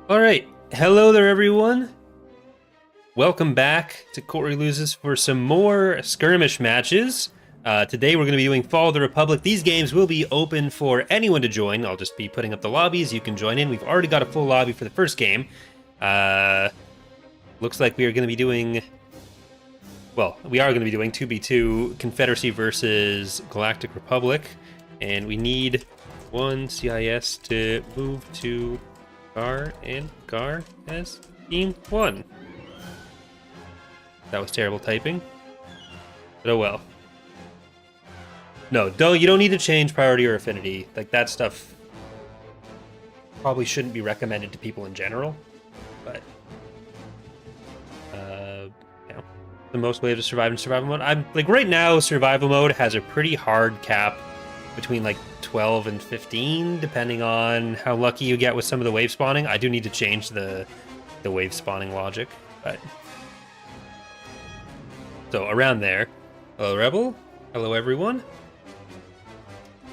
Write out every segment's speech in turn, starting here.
Alright, hello there everyone. Welcome back to Corey Loses for some more skirmish matches. Today we're going to be doing Fall of the Republic. These games will be open for anyone to join. I'll just be putting up the lobbies. You can join in. We've already got a full lobby for the first game. Looks like we are going to be doing... Well, we are going to be doing 2v2 Confederacy versus Galactic Republic. And we need one CIS to move to... Gar, and Gar has team 1. That was terrible typing. But oh well. No, you don't need to change priority or affinity. Like, that stuff probably shouldn't be recommended to people in general. But you know, the most way to survive in survival mode. I'm like right now survival mode has a pretty hard cap between like 12 and 15, depending on how lucky you get with some of the wave spawning. I do need to change the wave spawning logic, but so around there. Hello, Rebel. Hello, everyone.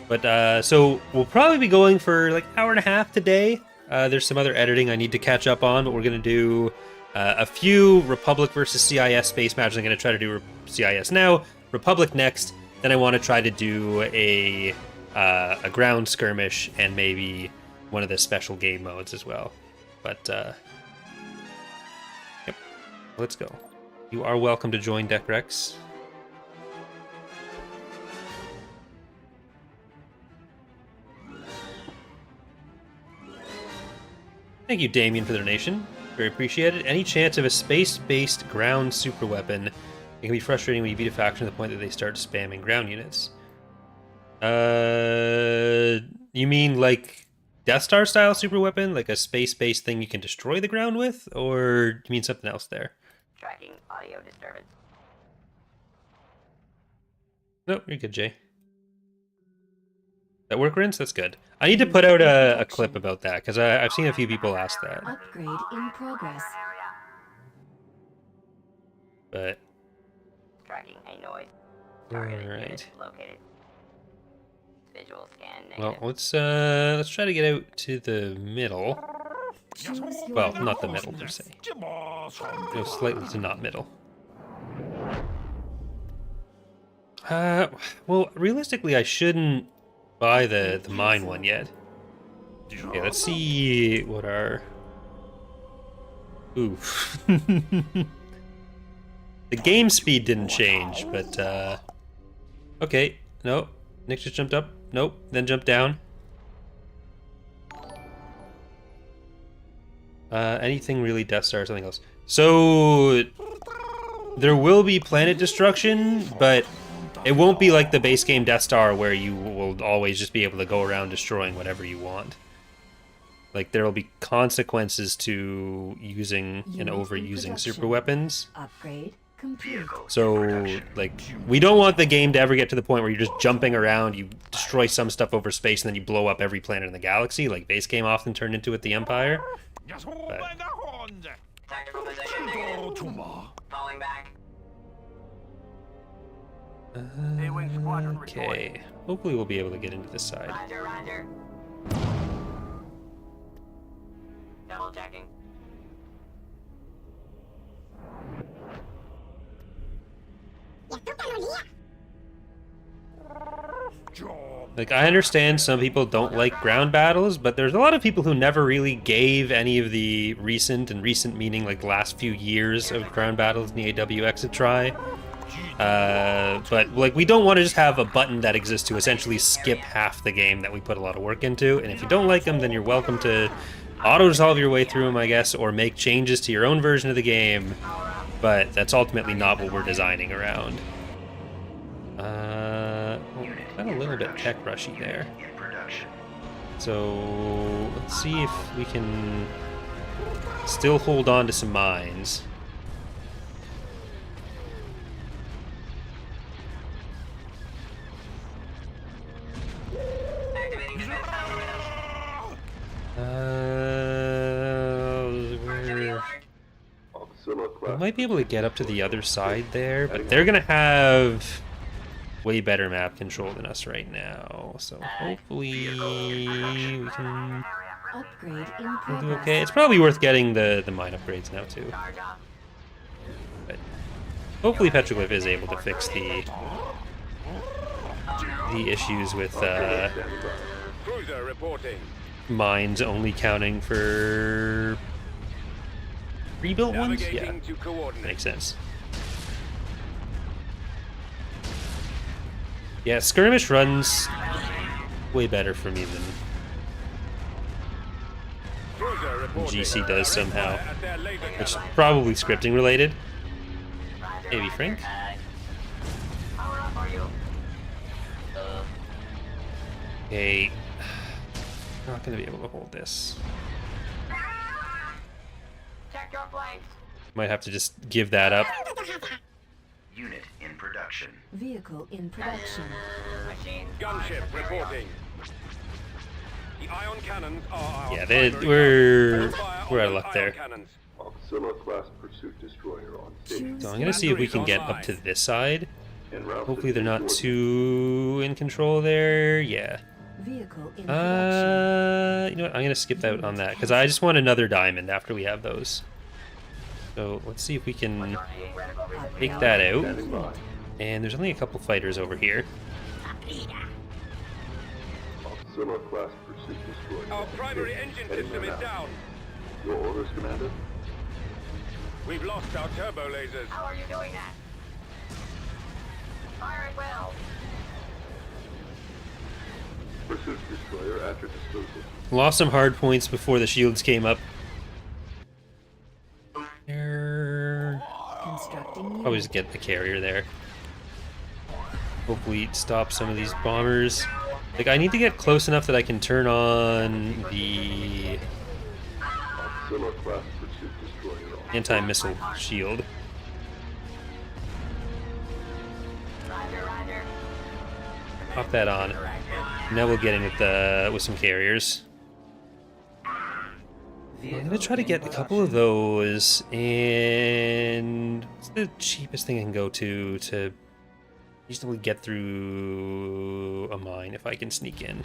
But so we'll probably be going for like hour and a half today. There's some other editing I need to catch up on, but we're gonna do a few Republic versus CIS space matches. I'm gonna try to do CIS now, Republic next. Then I want to try to do a ground skirmish and maybe one of the special game modes as well. But yep, let's go. You are welcome to join Deck Rex. Thank you, Damien, for the donation. Very appreciated. Any chance of a space-based ground superweapon? It can be frustrating when you beat a faction to the point that they start spamming ground units. You mean like Death Star style super weapon, like a space-based thing you can destroy the ground with, or do you mean something else there? Tracking audio disturbance. Nope, you're good, Jay. That work, Rinse? That's good. I need to put out a clip about that because I've seen a few people ask that. Upgrade in progress. But Tracking a noise. alright. Located. Visual scan Well, negative. let's try to get out to the middle. Well, not the middle per se. No, slightly to not middle. Well, realistically, I shouldn't buy the mine one yet. Okay, let's see what our... Ooh. The game speed didn't change, but, okay, no. Nick just jumped up. Nope, then jumped down. Anything really Death Star or something else. So, there will be planet destruction, but it won't be like the base game Death Star where you will always just be able to go around destroying whatever you want. Like, there will be consequences to using and overusing super weapons. Upgrade complete. So, like, we don't want the game to ever get to the point where you're just jumping around, you destroy some stuff over space, and then you blow up every planet in the galaxy, like base game often turned into with the Empire. But... Tactical position negative. Falling back. Okay. Hopefully we'll be able to get into this side. Roger, roger. Double checking. Like, I understand some people don't like ground battles, but there's a lot of people who never really gave any of the recent meaning like the last few years of ground battles in the EaW a try. But like, we don't want to just have a button that exists to essentially skip half the game that we put a lot of work into, and if you don't like them, then you're welcome to auto-resolve your way through them, I guess, or make changes to your own version of the game, but that's ultimately not what we're designing around. Got a little bit tech rushy there. So let's see if we can still hold on to some mines. We might be able to get up to the other side there, but they're gonna have way better map control than us right now. So hopefully we can Upgrade in We'll progress. do okay. It's probably worth getting the mine upgrades now too. Charge up. But hopefully Petroglyph is able to fix the issues with Cruiser reporting. mines only counting for rebuilt ones. Yeah, Navigating to coordinates. makes sense. Yeah, skirmish runs way better for me than Cruiser reporting. GC does somehow, At their laser which is cannon. probably scripting related. Maybe Frank. Power up, are you? Okay, not gonna be able to hold this. Check your flanks. Might have to just give that up. Unit in production. Vehicle in production. Machine. Gunship reporting. The ion cannons are our Yeah, primary we're gun. Fire we're out on of the luck ion there. cannons. Auxilla class pursuit destroyer on station. Choose So I'm gonna see if we can get up to this side. En route Hopefully to they're not Jordan. too in control there. Yeah. vehicle in production. You know what? I'm gonna skip out on that because I just want another diamond after we have those. So let's see if we can take that out. Standing by. And there's only a couple fighters over here. Auxilla class pursuit destroyer. Our on primary station. engine Heading system there is now. down. Your orders, Commander? We've lost our turbo lasers. How are you doing that? Fire at will. Pursuit destroyer at your disposal. Lost some hard points before the shields came up. There. Constructing Probably unit. just get the carrier there. Hopefully stop some of these bombers. Like, I need to get close enough that I can turn on the Auxilla class pursuit destroyer on anti-missile shield. Roger, roger. Pop that on. Now we'll get in with some carriers. I'm gonna try to get a couple of those, and what's the cheapest thing I can go to reasonably get through a mine if I can sneak in.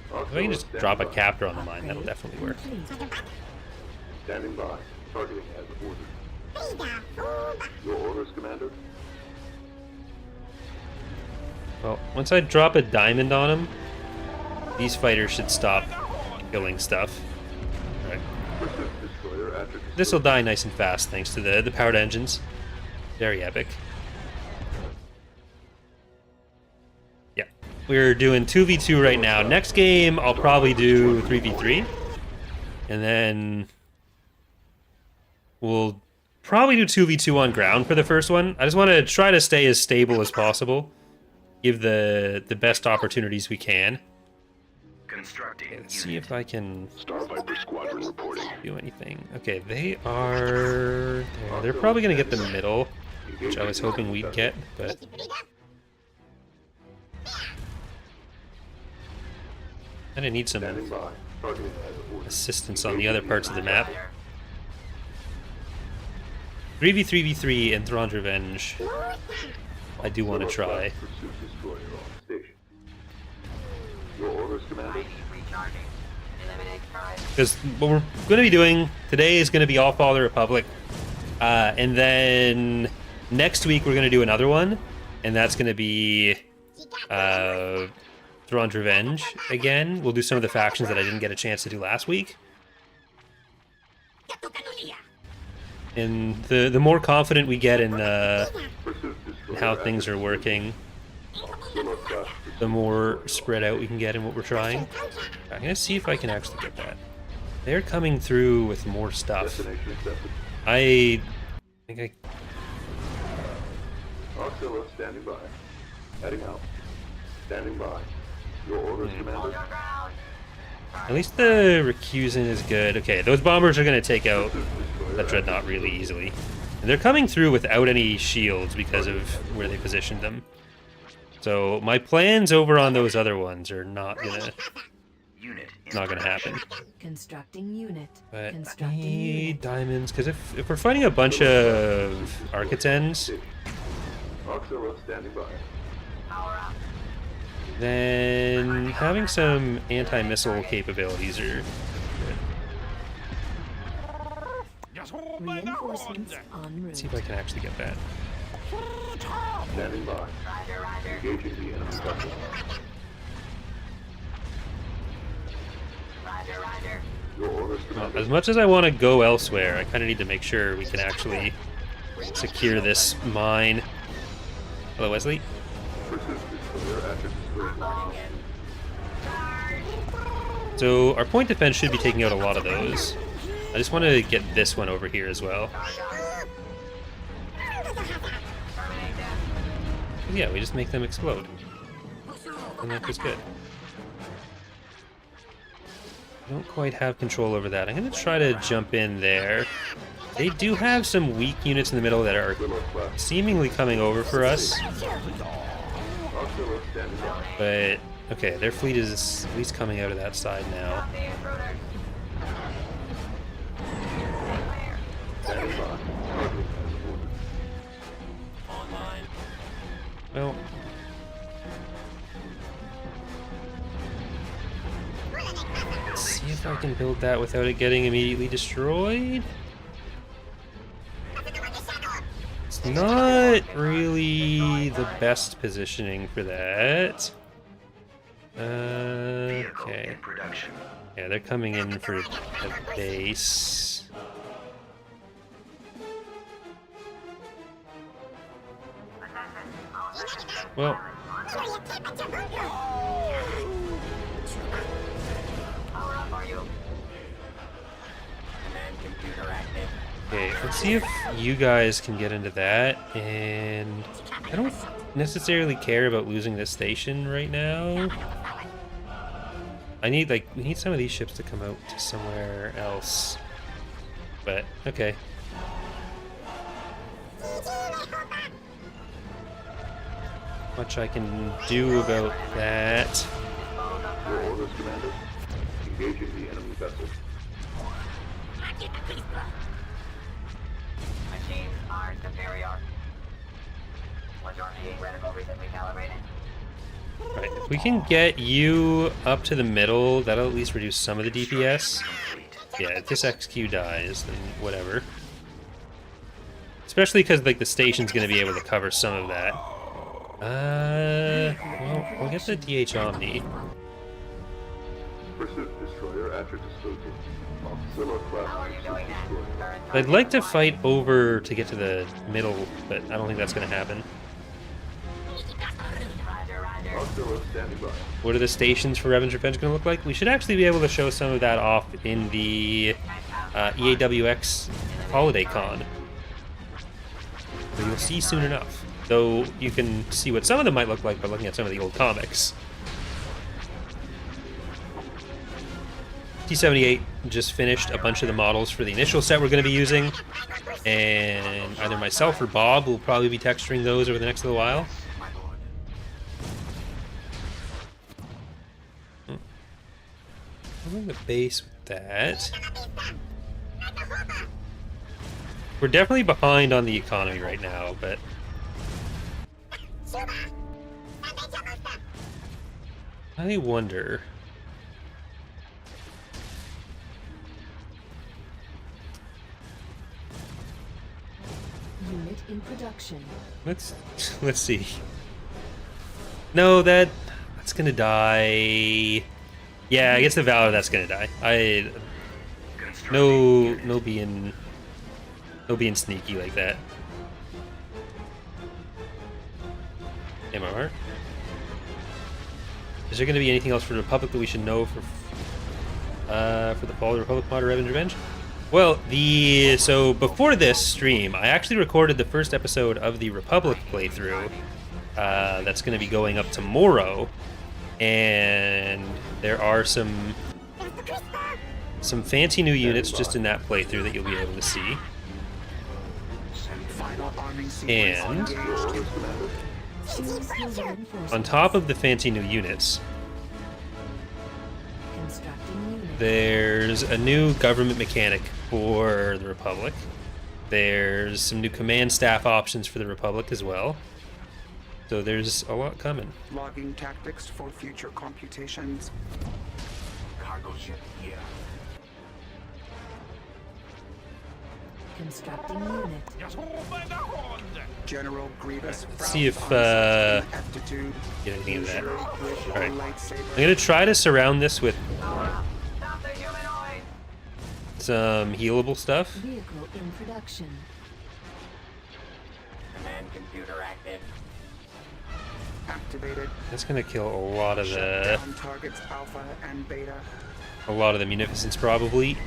If I can just drop a captor on the mine, that'll definitely work. Complete. Standing by. Targeting as ordered. Your orders, Commander? Well, once I drop a diamond on them, these fighters should stop killing stuff. Alright. Pursuit destroyer at your disposal. This will die nice and fast thanks to the powered engines. Very epic. Yeah. We're doing 2v2 right now. Next game, I'll probably do 3v3. And then we'll probably do 2v2 on ground for the first one. I just want to try to stay as stable as possible. Give the best opportunities we can. Constructing Let's see unit. if I can Star Viper Squadron reporting. do anything. Okay, they are... They're probably going to get the middle, which I was hoping we'd get, but... I didn't need some Standing by. Targeting as ordered. assistance on the other parts of the map. 3v3v3 and Thrawn's Revenge. I do want to try. Pursuit destroyer on station. Your orders, Commander? Recharging. Eliminate current. Because what we're going to be doing today is going to be All Father Republic. And then next week we're going to do another one. And that's going to be Thrawn's Revenge again. We'll do some of the factions that I didn't get a chance to do last week. And the more confident we get in Pursuit destroyer how at things your are working, Auxilla class the more spread out we can get in what we're trying. I'm going to see if I can actually get that. They're coming through with more stuff. destination accepted. I think I... Auxilla standing by. Heading out. Standing by. Your orders, Commander? Your ground. At least the Recusant is good. Okay, those bombers are going to take out Pursuit destroyer that at Dreadnought really easily. And they're coming through without any shields because of where they positioned them. So my plans over on those other ones are not gonna Unit in happen. production. Constructing unit. But I Constructing need unit. diamonds because if we're fighting a bunch of Architens, Auxilla standing by. Power up. Then having some anti-missile capabilities are good. Reinforcements en Let's see if route. I can actually get that. Standing by. Roger, roger. Engaging the enemy vessel. Roger, roger. Your orders, Well, Commander. as much as I want to go elsewhere, I kind of need to make sure we can actually secure this mine. Hello, Wesley. Persist destroyer at your disposal. So our point defense should be taking out a lot of those. I just want to get this one over here as well. Yeah, we just make them explode. And that was good. I don't quite have control over that. I'm going to try to jump in there. They do have some weak units in the middle that are seemingly coming over for us. Auxiliary standing by. But, okay, their fleet is at least coming out of that side now. The intruder. Standing by. Targeting as ordered. Well, let's see if I can build that without it getting immediately destroyed. It's not really the best positioning for that. Vehicle Okay. in production. Yeah, they're coming in for a base. Well, Power up, are you? okay, let's see if you guys can get into that. And I don't necessarily care about losing this station right now. I need, like, we need some of these ships to come out to somewhere else. But, okay. Much I can do about that. Your orders, Commander. Engaging the enemy vessel. Machines are superior. Majority reticle recently calibrated. Right, if we can get you up to the middle, that'll at least reduce some of the DPS. Complete. Yeah, if this XQ dies, then whatever. Especially because, like, the station's gonna be able to cover some of that. Well, we'll get the DH Omni. Pursuit destroyer at your disposal. Auxiliary How are class you doing that? destroyer. Turret I'd like to fight over to get to the middle, but I don't think that's gonna happen. Roger, roger. Auxiliary standing by. What are the stations for Revan's Revenge gonna look like? We should actually be able to show some of that off in the EaWX Holiday Con. So you'll see soon enough. Though you can see what some of them might look like by looking at some of the old comics. T-78 just finished a bunch of the models for the initial set we're going to be using, and either myself or Bob will probably be texturing those over the next little while. I'm in the base with that. We're definitely behind on the economy right now, but I wonder. Unit in production. Let's see. No, that's gonna die. Yeah, I guess the Valor that's gonna die. No being sneaky like that. MRR. Is there gonna be anything else for the Republic that we should know for the Fall of the Republic mod or Revan's Revenge? Well, so before this stream, I actually recorded the first episode of the Republic playthrough. That's going to be going up tomorrow, and there are some fancy new units just in that playthrough that you'll be able to see. And Choose your reinforcements. on top of the fancy new units, Constructing unit. there's a new government mechanic for the Republic. There's some new command staff options for the Republic as well. So there's a lot coming. Logging tactics for future computations. Cargo ship here. Constructing unit. General Grievous. Let's see if frowns on aptitude. get anything of that. Usually with Alright. lightsaber. I'm gonna try to surround this with Stop the humanoid! some healable stuff. Vehicle in production. Command computer active. Activated. That's gonna kill a lot of Shut the down targets Alpha and Beta. munificence probably.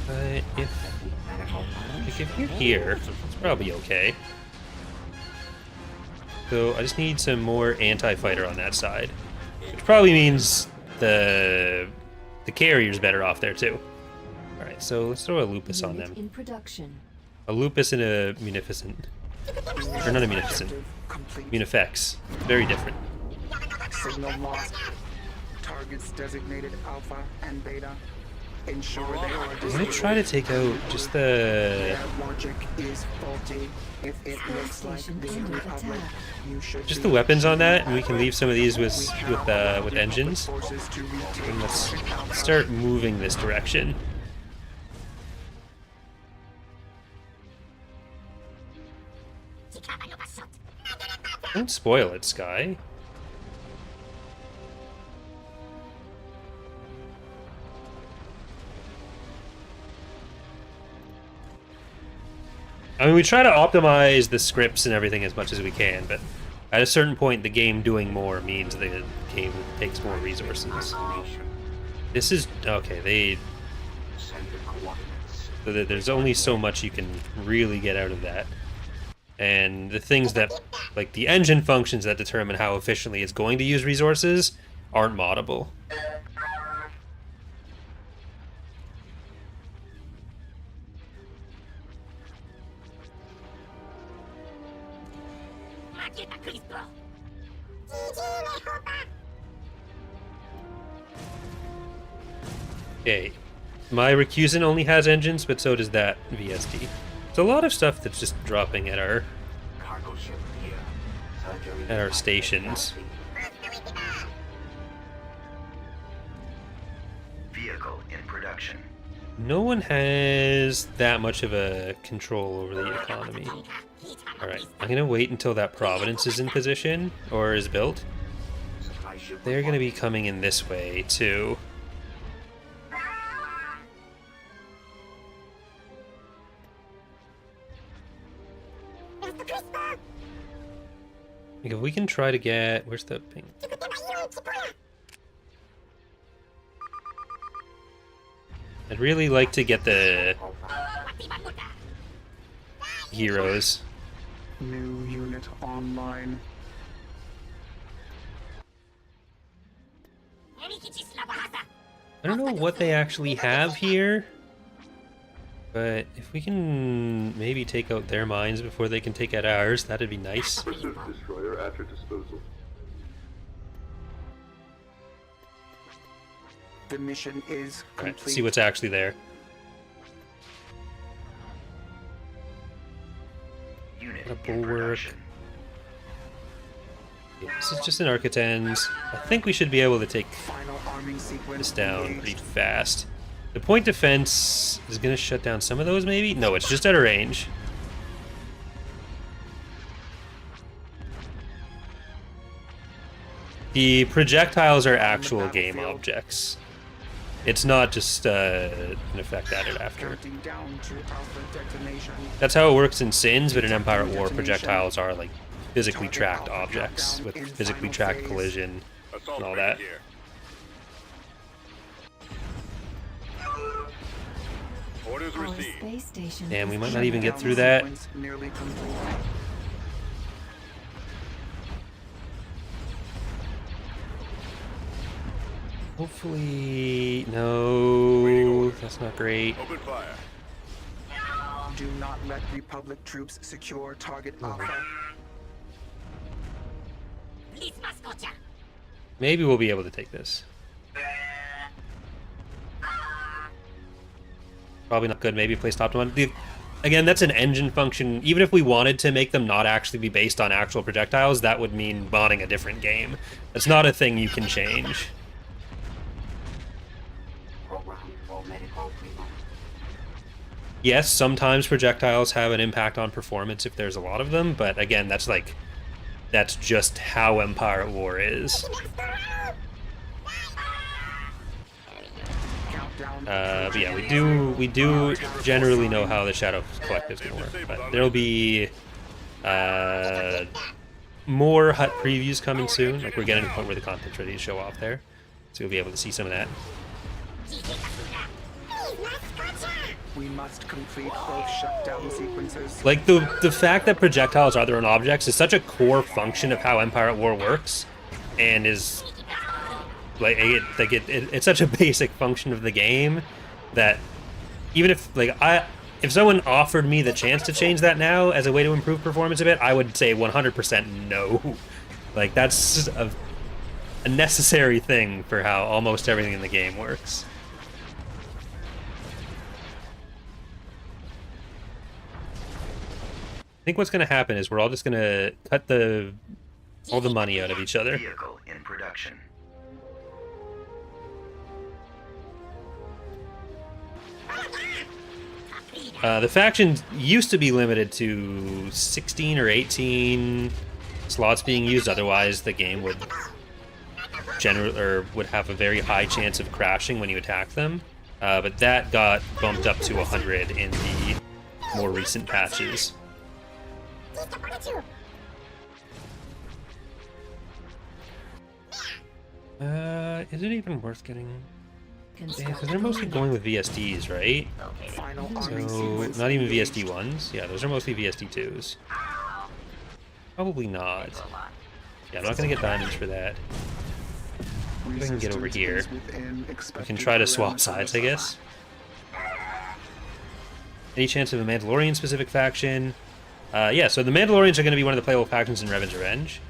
But if you're here, it's probably okay. So I just need some more anti-fighter on that side, which probably means the carrier's better off there too. All right, so let's throw a lupus on Unit them. in production. A lupus and a munificent, or not a munificent, Objective complete. munifex. Very different. Signal lost. Targets designated Alpha and Beta. Ensure they are I'm gonna try to take out just the Their logic is faulty. If it looks like Station the under Republic, attack. you should just be the weapons on that, and we prepared. can leave some of these with We have with engines. forces to retake And let's Alpha. start moving this direction. Don't spoil it, Sky. I mean, we try to optimize the scripts and everything as much as we can, but at a certain point, the game doing more means the game takes more resources. This is okay. There's only so much you can really get out of that, and the things that, like the engine functions that determine how efficiently it's going to use resources, aren't moddable. Okay, my recusant only has engines, but so does that VSD. It's a lot of stuff that's just dropping at our Cargo ship here. Surgery. at our stations. Vehicle in production. No one has that much of a control over the economy. Alright, I'm gonna wait until that Providence is in position, or is built. Supply ship. They're gonna be coming in this way, too. Like if we can try to get... Where's the ping? I'd really like to get the heroes. New unit online. I don't know what they actually have here, but if we can maybe take out their mines before they can take out ours, that'd be nice. Pursuit destroyer at your disposal. The mission is Alright, complete. see what's actually there. Unit A in bulwark. production. Yeah, this is just an Architens. I think we should be able to take Final arming sequence this down engaged. pretty fast. The point defense is going to shut down some of those, maybe? No, it's just out of range. The projectiles are actual game objects. It's not just an effect added after. Counting down to Alpha detonation. That's how it works in Sins, but in Empire at War, projectiles are like physically tracked objects with physically tracked collision Assault and all ready that. here. Orders Our received. space station. Damn, we is might not shut even get down. through that. Sequence nearly complete. Hopefully, no, that's not great. Open fire. Do not let Republic troops secure target Alpha. Maybe we'll be able to take this. Probably not good. Maybe place top one. again, that's an engine function. Even if we wanted to make them not actually be based on actual projectiles, that would mean modding a different game. That's not a thing you can change. Program for medical treatment. Yes, sometimes projectiles have an impact on performance if there's a lot of them, but again, that's just how Empire at War is. But yeah, we do generally know how the Shadow Collective's gonna work, but there'll be more hut previews coming soon. Like, we're getting to the point where the content's ready to show off there, so you'll be able to see some of that. We must complete both shutdown sequences. Like, the fact that projectiles are their own objects is such a core function of how Empire at War works, and is like it's such a basic function of the game that even if if someone offered me the chance to change that now as a way to improve performance a bit, I would say 100% no. Like, that's a necessary thing for how almost everything in the game works. I think what's going to happen is we're all just going to cut all the money out of each other. Vehicle in production. The factions used to be limited to 16 or 18 slots being used. Otherwise, the game would would have a very high chance of crashing when you attack them. But that got bumped up to 100 in the more recent patches. Is it even worth getting? Yeah, because they're mostly going with VSDs, right? Final So, arming sequence. not even VSD 1s? Yeah, those are mostly VSD 2s. Probably not. Yeah, I'm not going to get diamonds for that. If I can get over here, we can try to swap sides, I guess. Any chance of a Mandalorian-specific faction? Yeah, so the Mandalorians are going to be one of the playable factions in Revan's Revenge.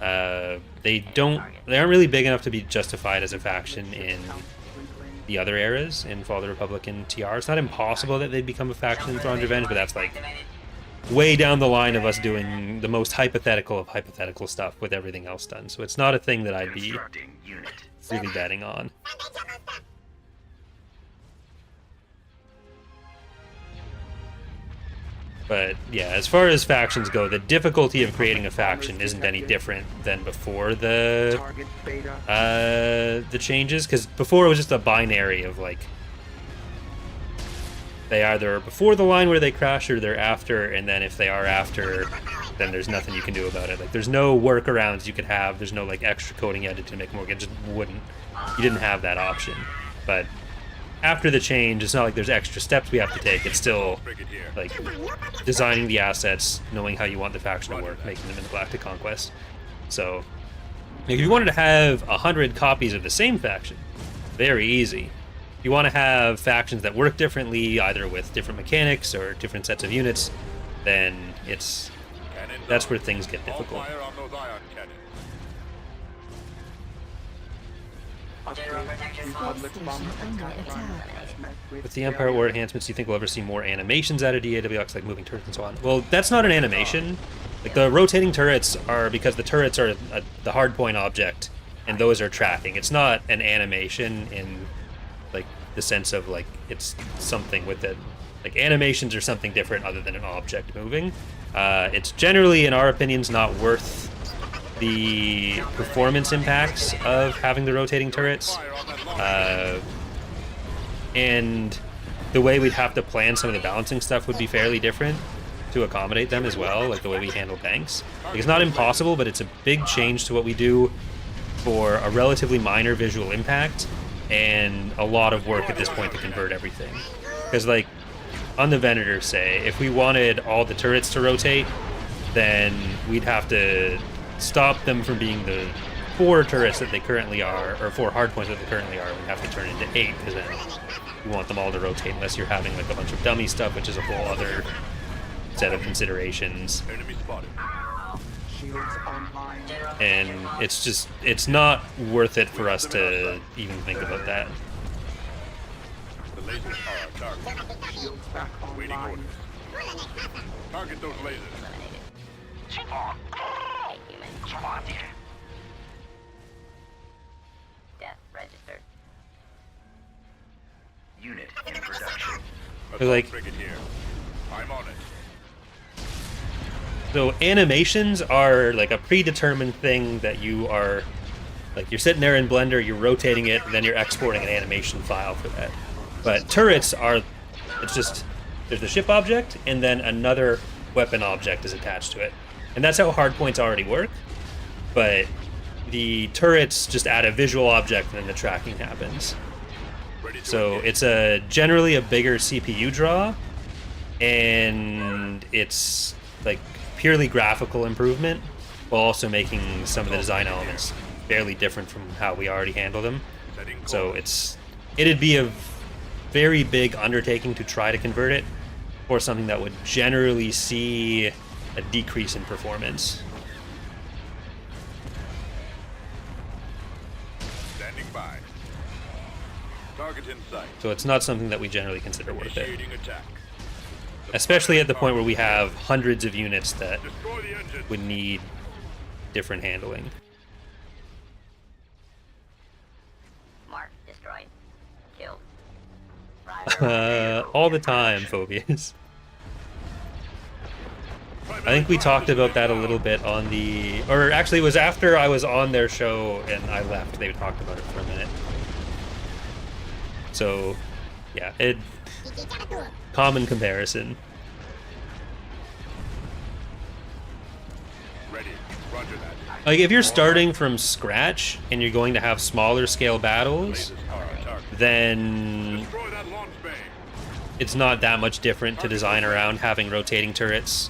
They aren't really big enough to be justified as a faction in the other eras, in Fall of the Republic and TR. It's not impossible that they'd become a faction in Thrawn's Revenge, but that's like way down the line of us doing the most hypothetical of hypothetical stuff with everything else done. So it's not a thing that I'd be Constructing unit. really betting on. But yeah, as far as factions go, the difficulty of creating a faction isn't any different than before the Target beta. the changes, because before it was just a binary of like they either are before the line where they crash or they're after, and then if they are after, then there's nothing you can do about it. Like, there's no workarounds you could have. There's no like extra coding you had to do to make more. It just wouldn't. You didn't have that option. But after the change, it's not like there's extra steps we have to take. It's still like designing the assets, knowing how you want the faction to work, making them in the Galactic Conquest. So if you wanted to have 100 copies of the same faction, very easy. If you want to have factions that work differently, either with different mechanics or different sets of units, then that's where things get difficult. Fire on those ion cannons. General protection Republic Station bomber under attack attack. run has met With the Empire War enhancements, do you think we'll ever see more animations added to EaWX, like moving turrets and so on? Well, that's not an animation. Like, the rotating turrets are because the turrets are the hardpoint object, and those are tracking. It's not an animation in like the sense of like it's something with it. Like, animations are something different other than an object moving. It's generally, in our opinions, not worth the performance impacts of having the rotating turrets. And the way we'd have to plan some of the balancing stuff would be fairly different to accommodate them as well, like the way we handle banks. Like, it's not impossible, but it's a big change to what we do for a relatively minor visual impact and a lot of work at this point to convert everything. Because, like, on the Venator, say, if we wanted all the turrets to rotate, then we'd have to stop them from being the 4 turrets that they currently are, or 4 hardpoints that they currently are. We'd have to turn into 8, because then we want them all to rotate unless you're having like a bunch of dummy stuff, which is a whole other set of considerations. Enemy spotted. shields online. And it's not worth it for us to even think about that. The lasers are our target. Shields back Waiting online. orders. Target those lasers. Death registered. Unit in production. Or, like- Frigate here. I'm on it. So animations are like a predetermined thing that you are, like you're sitting there in Blender, you're rotating it, and then you're exporting an animation file for that. But turrets are, it's just, there's the ship object, and then another weapon object is attached to it. And that's how hardpoints already work, but the turrets just add a visual object and then the tracking happens. Ready to So engage. it's generally a bigger CPU draw, and it's like purely graphical improvement, while also making some of the design elements fairly different from how we already handle them. Setting So course. it'd be a very big undertaking to try to convert it for something that would generally see a decrease in performance. Standing by. Target in sight. So it's not something that we generally consider worth it, Initiating attack. especially at the point where we have hundreds of units that Destroy the engine. would need different handling. Mark destroyed. Killed. All the time, Phobias. I think we talked about that a little bit on the, or actually it was after I was on their show and I left. They talked about it for a minute. So, yeah, common comparison. Ready. Roger that. Like if you're starting from scratch and you're going to have smaller scale battles, Lasers are on target. then Destroy that launch bay. it's not that much different to design around having rotating turrets.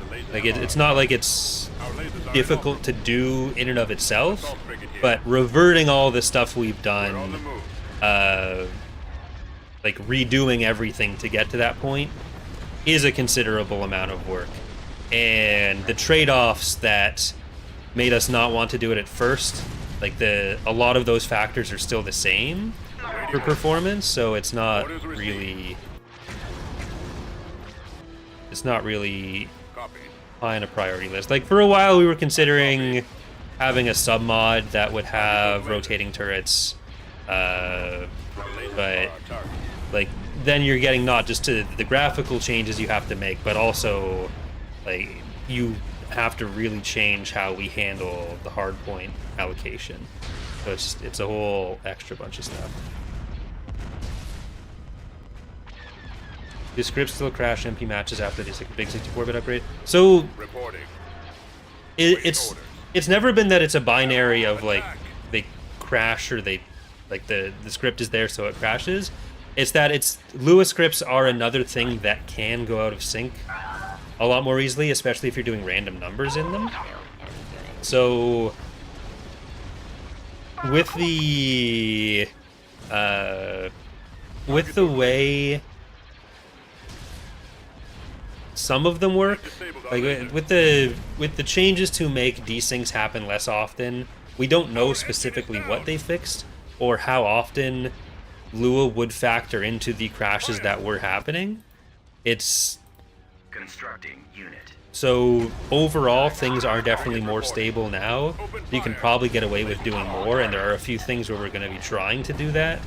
The lasers Like are it's not like it's Our lasers are difficult to do in and of itself, Assault frigate here. but reverting all the stuff we've We're on the done, move. like redoing everything to get to that point, is a considerable amount of work. And the trade-offs that made us not want to do it at first, like a lot of those factors are still the same for performance, so it's not really Copy. high on a priority list. Like for a while we were considering having a sub-mod that would have rotating turrets, Our lasers but are on target. like then you're getting not just to the graphical changes you have to make, but also like you have to really change how we handle the hardpoint allocation. So it's a whole extra bunch of stuff. Do scripts still crash MP matches after the big 64-bit upgrade? So Reporting. it's never been that it's a binary of like they crash or they like the script is there so it crashes. It's that Lua scripts are another thing that can go out of sync a lot more easily, especially if you're doing random numbers in them. So with the way some of them work, like with the changes to make desyncs happen less often, we don't know specifically what they fixed or how often Lua would factor into the crashes that were happening. It's Constructing unit. so overall things are definitely more stable now. You can probably get away with doing more, and there are a few things where we're going to be trying to do that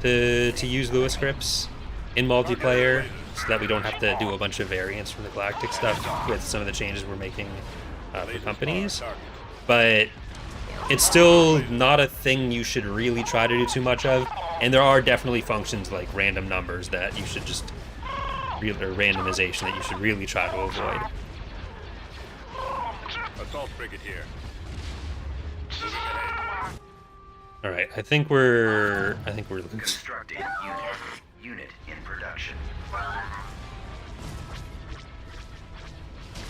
to use Lua scripts in multiplayer, so that we don't have to do a bunch of variants from the Galactic stuff with some of the changes we're making for companies. But it's still not a thing you should really try to do too much of, and there are definitely functions like random numbers that you should just or randomization that you should really try to avoid. Assault frigate here. Moving ahead. All right, I think we're loose. Constructing unit. Unit in production.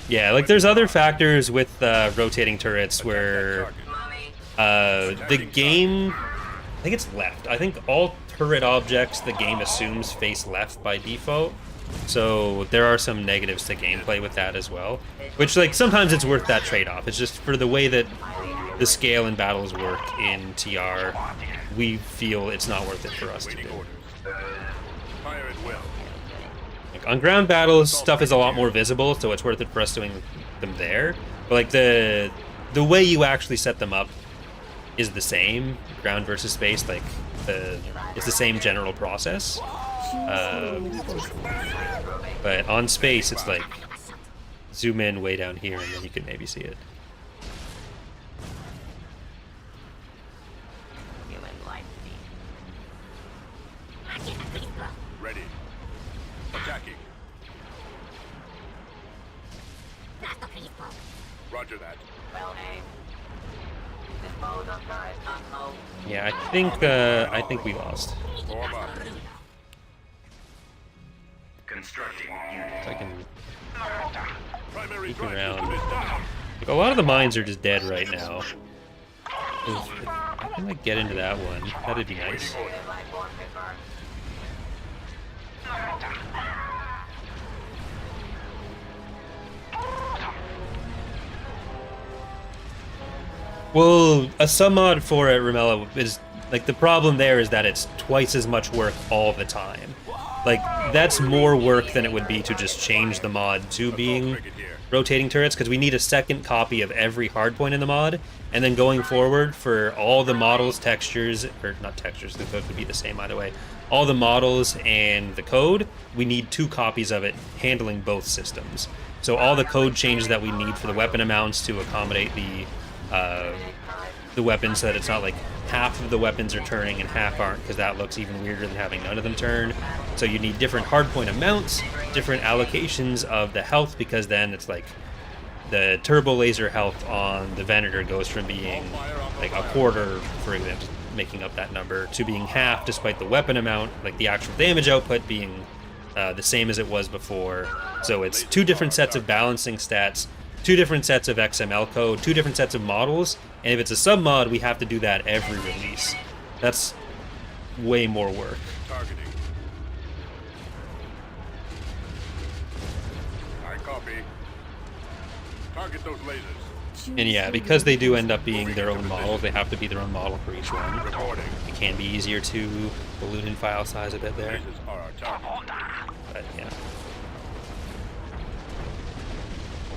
Yeah, like there's other factors with rotating turrets where the game, I think it's left. I think all turret objects the game assumes face left by default. So there are some negatives to gameplay with that as well. Which, like, sometimes it's worth that trade-off. It's just for the way that the scale and battles work in TR, we feel it's not worth it for us to Waiting do. orders. Fire at will. Like, on ground battles, stuff is a lot more visible, so it's worth it for us doing them there. But like the way you actually set them up is the same, ground versus space. Like it's the same general process. But on space, it's like zoom in way down here, and then you can maybe see it. Human life speed. Ready. Attacking. Roger that. Well aimed. Dispose of turret console. Yeah, I think we lost. Form up. Constructing unit. So I can Primary peek drive around. system is down. Like, a lot of the mines are just dead right now. If I can like get into that one, that'd be nice. Negative life form confirmed. Well, a submod for it, Ramella, is like the problem there is that it's twice as much work all the time. Like, that's more work than it would be to just change the mod to being rotating turrets, because we need a second copy of every hardpoint in the mod, and then going forward for all the models, textures, or not textures, the code would be the same either way, all the models and the code, we need 2 copies of it handling both systems. So all the code changes that we need for the weapon amounts to accommodate the weapons, so that it's not like half of the weapons are turning and half aren't, because that looks even weirder than having none of them turn. So you need different hardpoint amounts, different allocations of the health, because then it's like the turbo laser health on the Venator goes from being like a quarter, for example, making up that number, to being half, despite the weapon amount, like the actual damage output being the same as it was before. So it's 2 different sets of balancing stats, 2 different sets of XML code, 2 different sets of models, and if it's a sub-mod, we have to do that every release. That's way more work. Targeting. I copy. Target those lasers. And yeah, because they do end up being their own models, they have to be their own model for each one. Reporting. It can be easier to balloon in file size a bit there, Lasers are our target. but yeah.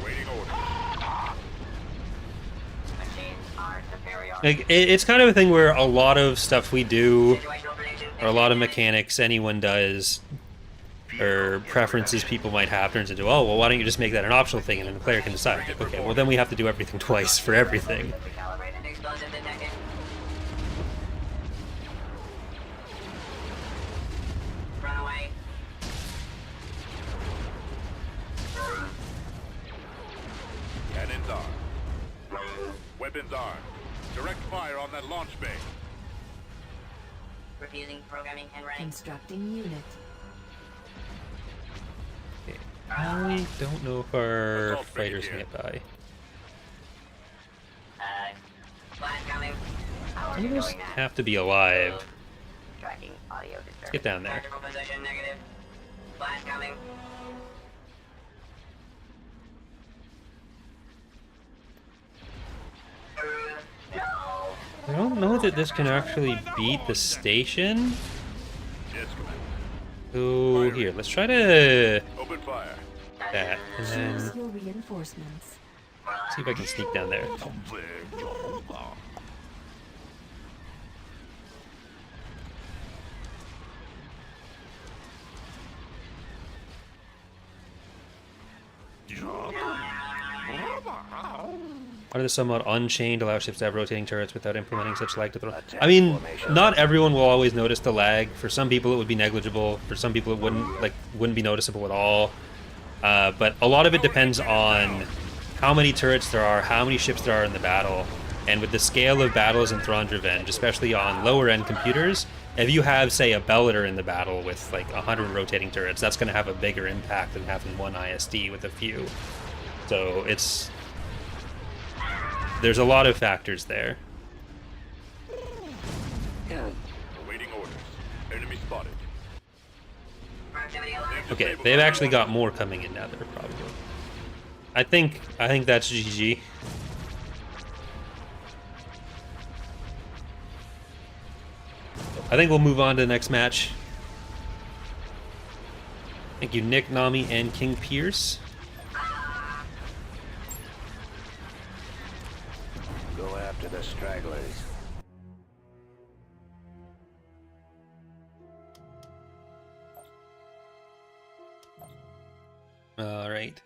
Awaiting orders. Machines are superior. Like, it's kind of a thing where a lot of stuff we do, Situational prediction. or a lot of mechanics anyone does, or preferences people might have, turns into, oh, well, why don't you just make that an optional thing and then the player can decide. Okay, well, then we have to do everything twice for everything. Recalibrated explosive detected. Runaway. Cannons armed. Weapons armed. Direct fire on that launch bay. Refusing programming and rank. Constructing unit. I don't know if our Assault fighters can brigade get by. Flash coming. How are Some you of those doing that? have to be alive. Tracking audio disturbance. Get down there. Tactical position negative. Flash coming. No! I don't know that this can actually beat the station. Yes, Commander. So here, let's try to Open fire. that, and then Choose your reinforcements. see if I can sneak down there. How did the somewhat unchained allow ships to have rotating turrets without implementing such lag to throw? I mean, not everyone will always notice the lag. For some people, it would be negligible. For some people, it wouldn't be noticeable at all. But a lot of it depends on how many turrets there are, how many ships there are in the battle, and with the scale of battles in Thrawn's Revenge, especially on lower-end computers, if you have, say, a Bellator in the battle with like 100 rotating turrets, that's going to have a bigger impact than having one ISD with a few. So there's a lot of factors there. Awaiting orders. Enemy spotted. Proximity alert. Okay, they've actually got more coming in now. They're probably. I think that's GG. I think we'll move on to the next match. Thank you, Nick, Nami, and King Pierce. Go after the stragglers. All right.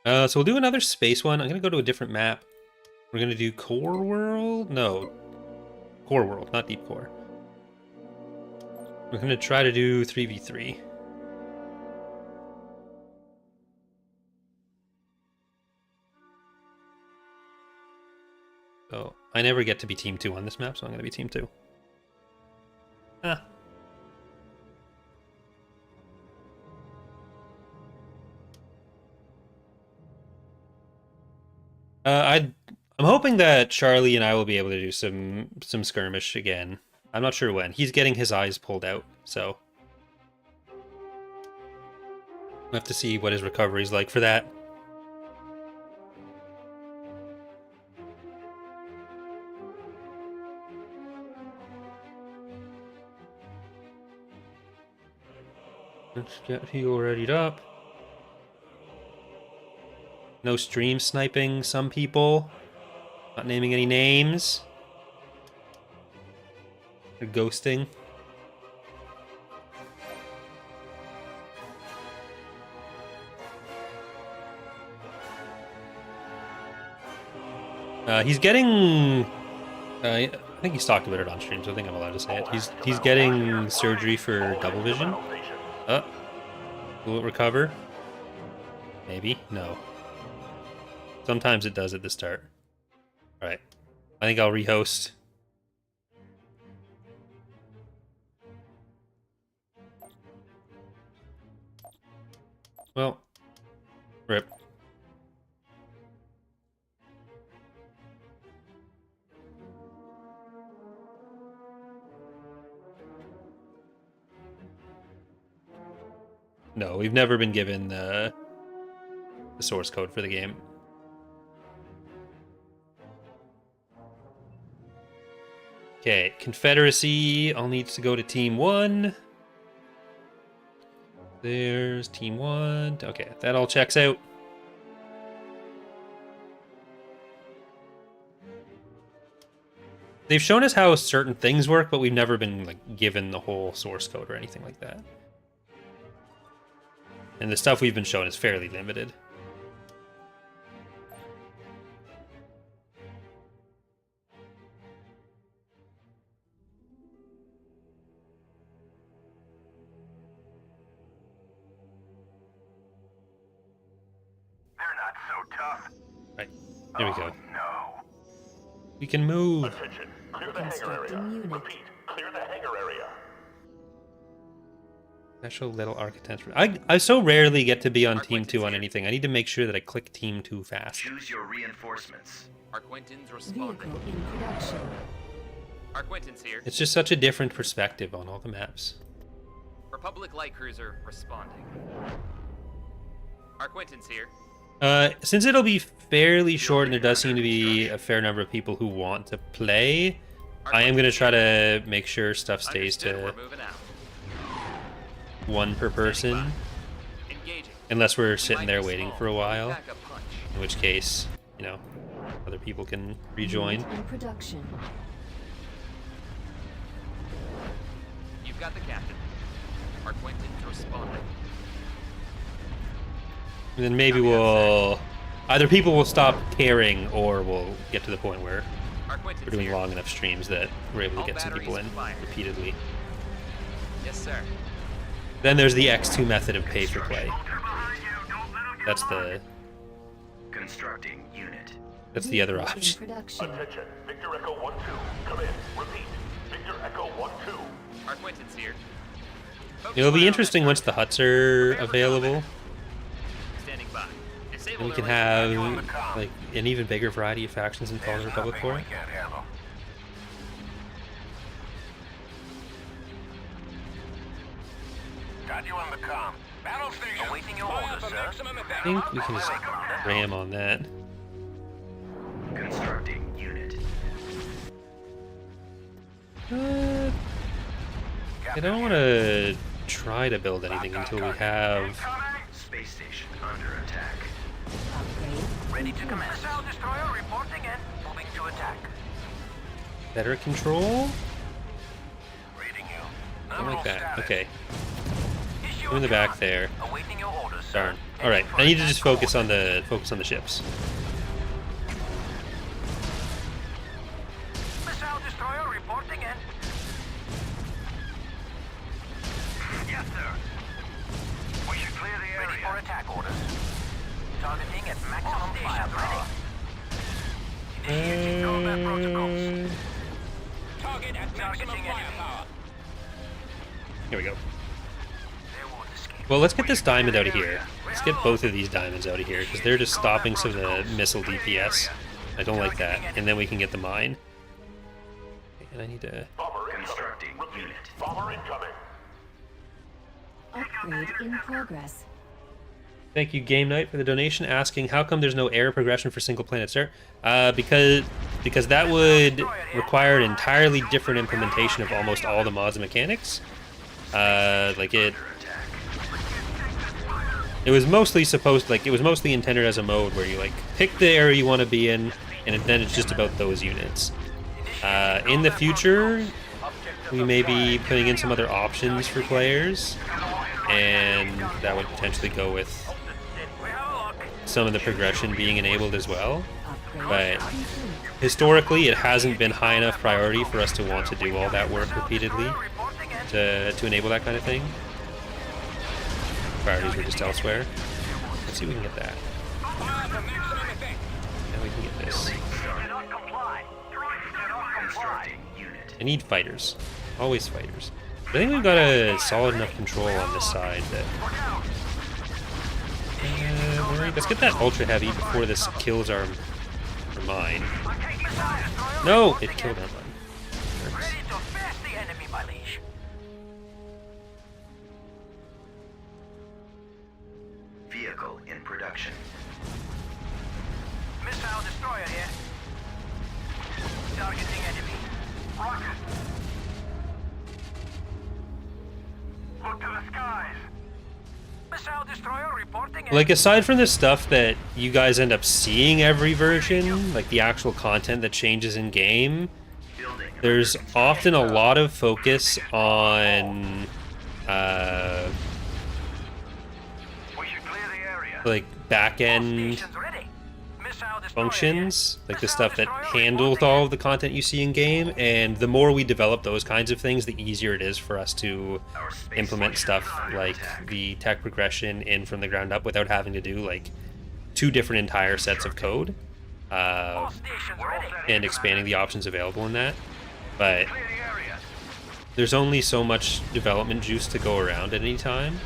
So we'll do another space one. I'm gonna go to a different map. We're gonna do Core World. No, Core World, not Deep Core. We're gonna try to do 3v3. So I never get to be Team 2 on this map, so I'm gonna be Team 2. Ah. I'm hoping that Charlie and I will be able to do some skirmish again. I'm not sure when. He's getting his eyes pulled out, so we'll have to see what his recovery's like for that. Let's get heal readied up. No stream sniping some people. Not naming any names. They're ghosting. He's getting... I think he's talked about it on stream, so I think I'm allowed to say it. He's getting surgery for double vision. Will it recover? Maybe? No. Sometimes it does at the start. Alright. I think I'll rehost. Well. Rip. No, we've never been given the source code for the game. Okay, Confederacy all needs to go to Team 1. There's Team 1. Okay, that all checks out. They've shown us how certain things work, but we've never been like given the whole source code or anything like that. And the stuff we've been shown is fairly limited. They're not so tough. Right, here we go. No. We can move. Attention. Clear the hangar Constructing area. unit. Repeat. Clear the hangar area. Special little architecture. I so rarely get to be on Team 2 on anything. I need to make sure that I click Team 2 fast. Choose your reinforcements. Arquintans Vehicle responding. in production. Arquintans here. It's just such a different perspective on all the maps. Republic light cruiser responding. Arquintans here. Since it'll be fairly short and there does seem to be a fair number of people who want to play, I am going to try to make sure stuff stays Understood, to we're moving out. 1 per person, Engaging. unless we're We sitting might there be waiting small. for a while, Backup punch. in which case, you know, other people can rejoin. Unit in production. You've got the captain. Arquintans responding. And then maybe we'll... Either people will stop caring, or we'll get to the point where Arquintans we're doing here. long enough streams that we're able to All get some people in batteries fired. repeatedly. Yes, sir. Then there's the X2 method of pay for play. That's the Constructing unit. other Vehicle in option. production. Attention. Victor Echo 1-2. Come in. Repeat. Victor Echo 1-2. Arquintans here. Focus It'll fire be on interesting that once the huts are Prepare for available. combat. Standing by. Disable And we can their laser. have like an even bigger variety of factions in Fallen Republic for it. Can't handle. Got you on the comm. Battle station. Awaiting your orders, sir. I think we can just ram on that. Constructing unit. I don't want to try to build anything until we have... Space station under attack. Upgrade. Ready to commence. Missile destroyer reporting in. Moving to attack. better control? Reading you. Something like that. Status. Okay. Issue Go in the back command. there. Awaiting your orders. sir. Darn. Heading Alright, for I need to attack just focus course. on the ships. Missile destroyer reporting in. Yes, sir. We should clear the area. Ready for attack orders. Targeting at maximum firepower. Initiating combat protocols. Target at maximum firepower. Here we go. They won't escape. Well, let's get this diamond out of here. Let's get both of these diamonds out of here, because they're just stopping some of the missile DPS. I don't like that. And then we can get the mine. And I need to... Bomber Constructing incoming. unit. Bomber incoming. Upgrade in progress. Thank you, Game Night, for the donation, asking how come there's no air progression for single planet start. Because that would require an entirely different implementation of almost all the mods and mechanics. It was mostly it was mostly intended as a mode where you like pick the area you want to be in, and then it's just about those units. In the future, we may be putting in some other options for players, and that would potentially go with some of the progression being enabled as well. Upgrade But complete. historically, it hasn't been high enough priority for us to want to do all that work repeatedly to enable that kind of thing. Priorities were just elsewhere. Let's see if we can get that. Now we can get this. Constructing unit. I need fighters. Always fighters. I think we've got a solid enough control on this side that... alright, let's get that ultra heavy before this kills our mine. No! It killed our mine. Works. Ready to face the enemy, my liege. Vehicle in production. Missile destroyer here. Targeting enemy. Rocket. Look to the skies. Missile destroyer reporting in. Like, aside from the stuff that you guys end up seeing every version, like the actual content that changes in game, Building. there's often a lot of focus on We should clear the area. like back-end Stations ready. Missile destroyer functions, here. like the Missile stuff that destroyer handles reporting all in. of the content you see in game, and the more we develop those kinds of things, the easier it is for us to Our space implement station stuff under like attack. the tech progression in from the ground up without having to do like two different entire sets of code, All stations ready. and expanding the options available in that. But Clear the area. there's only so much development juice to go around at any time,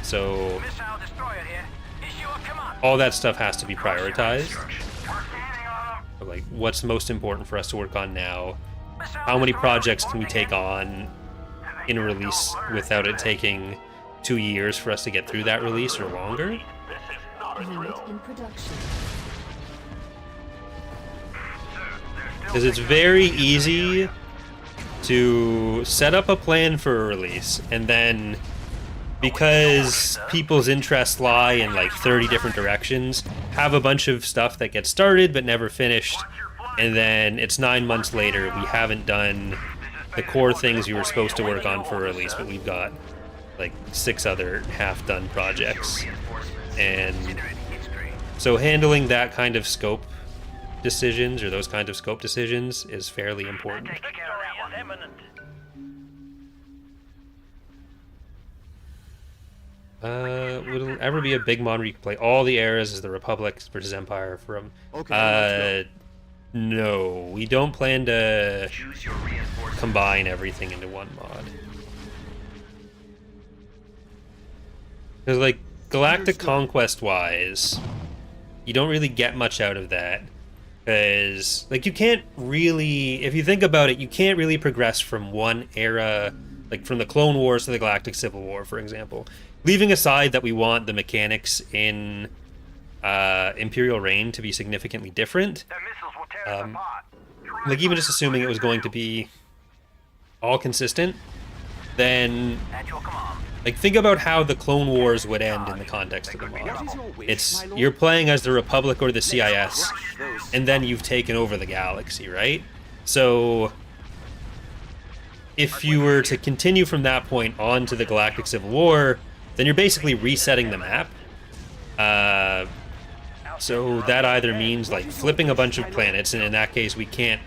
so Missile destroyer here. Issue a command. all that stuff has to be prioritized. Construction. We're standing on them. Like, what's most important for us to work on now? Missile How many destroyer projects can we reporting take on in a release without it taking 2 years for us to get through that release or longer? This is not a Unit drill. in production. Because it's very easy to set up a plan for a release, and then because people's interests lie in like 30 different directions, have a bunch of stuff that gets started but never finished, and then it's 9 months later, we haven't done the core things we were supposed to work on for a release, but we've got like 6 other half-done projects. And so handling that kind of scope decisions, or those kinds of scope decisions, is fairly important. Would it ever be a big mod where you can play all the eras as the Republic versus Empire from... No, we don't plan to Choose your reinforcements. combine everything into one mod. Because, like, Galactic Conquest-wise, you don't really get much out of that. Because, like, you can't really... If you think about it, you can't really progress from one era, like, from the Clone Wars to the Galactic Civil War, for example. Leaving aside that we want the mechanics in Imperial Reign to be significantly different. Like, even just assuming it was going to be all consistent, then At your command. Like, think about how the Clone Wars would end in the context of the mod. It's, you're playing as the Republic or the CIS, and then you've taken over the galaxy, right? So, if you were to continue from that point on to the Galactic Civil War, then you're basically resetting the map. So that either means, like, flipping a bunch of planets, and in that case we can't